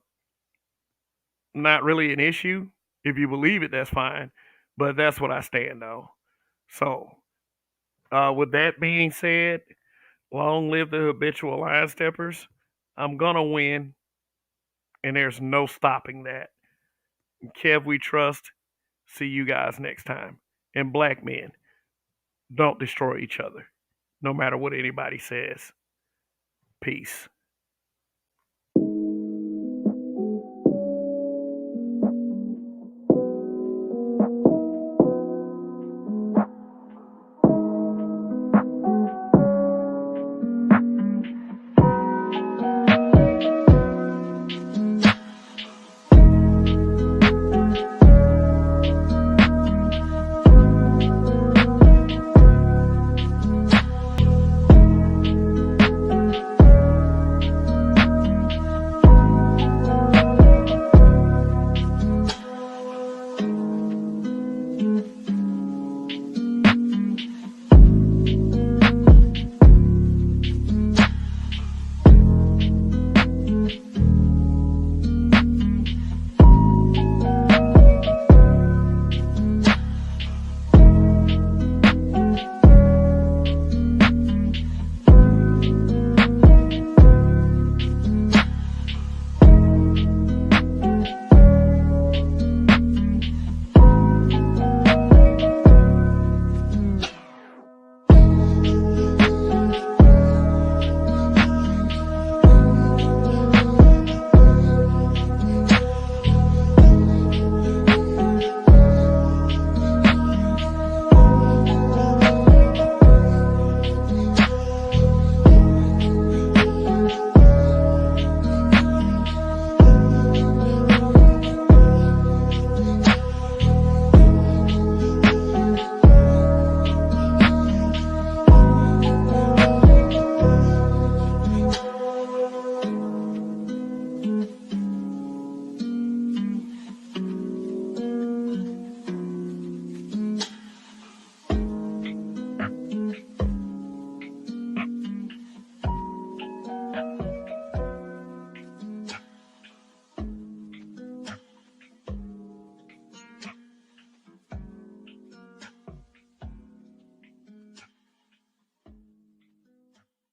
not really an issue. If you believe it, that's fine. But that's what I stand on. So with that being said, long live the habitual line steppers. I'm gonna win, and there's no stopping that. Kev, we trust. See you guys next time. And black men, don't destroy each other, no matter what anybody says. Peace.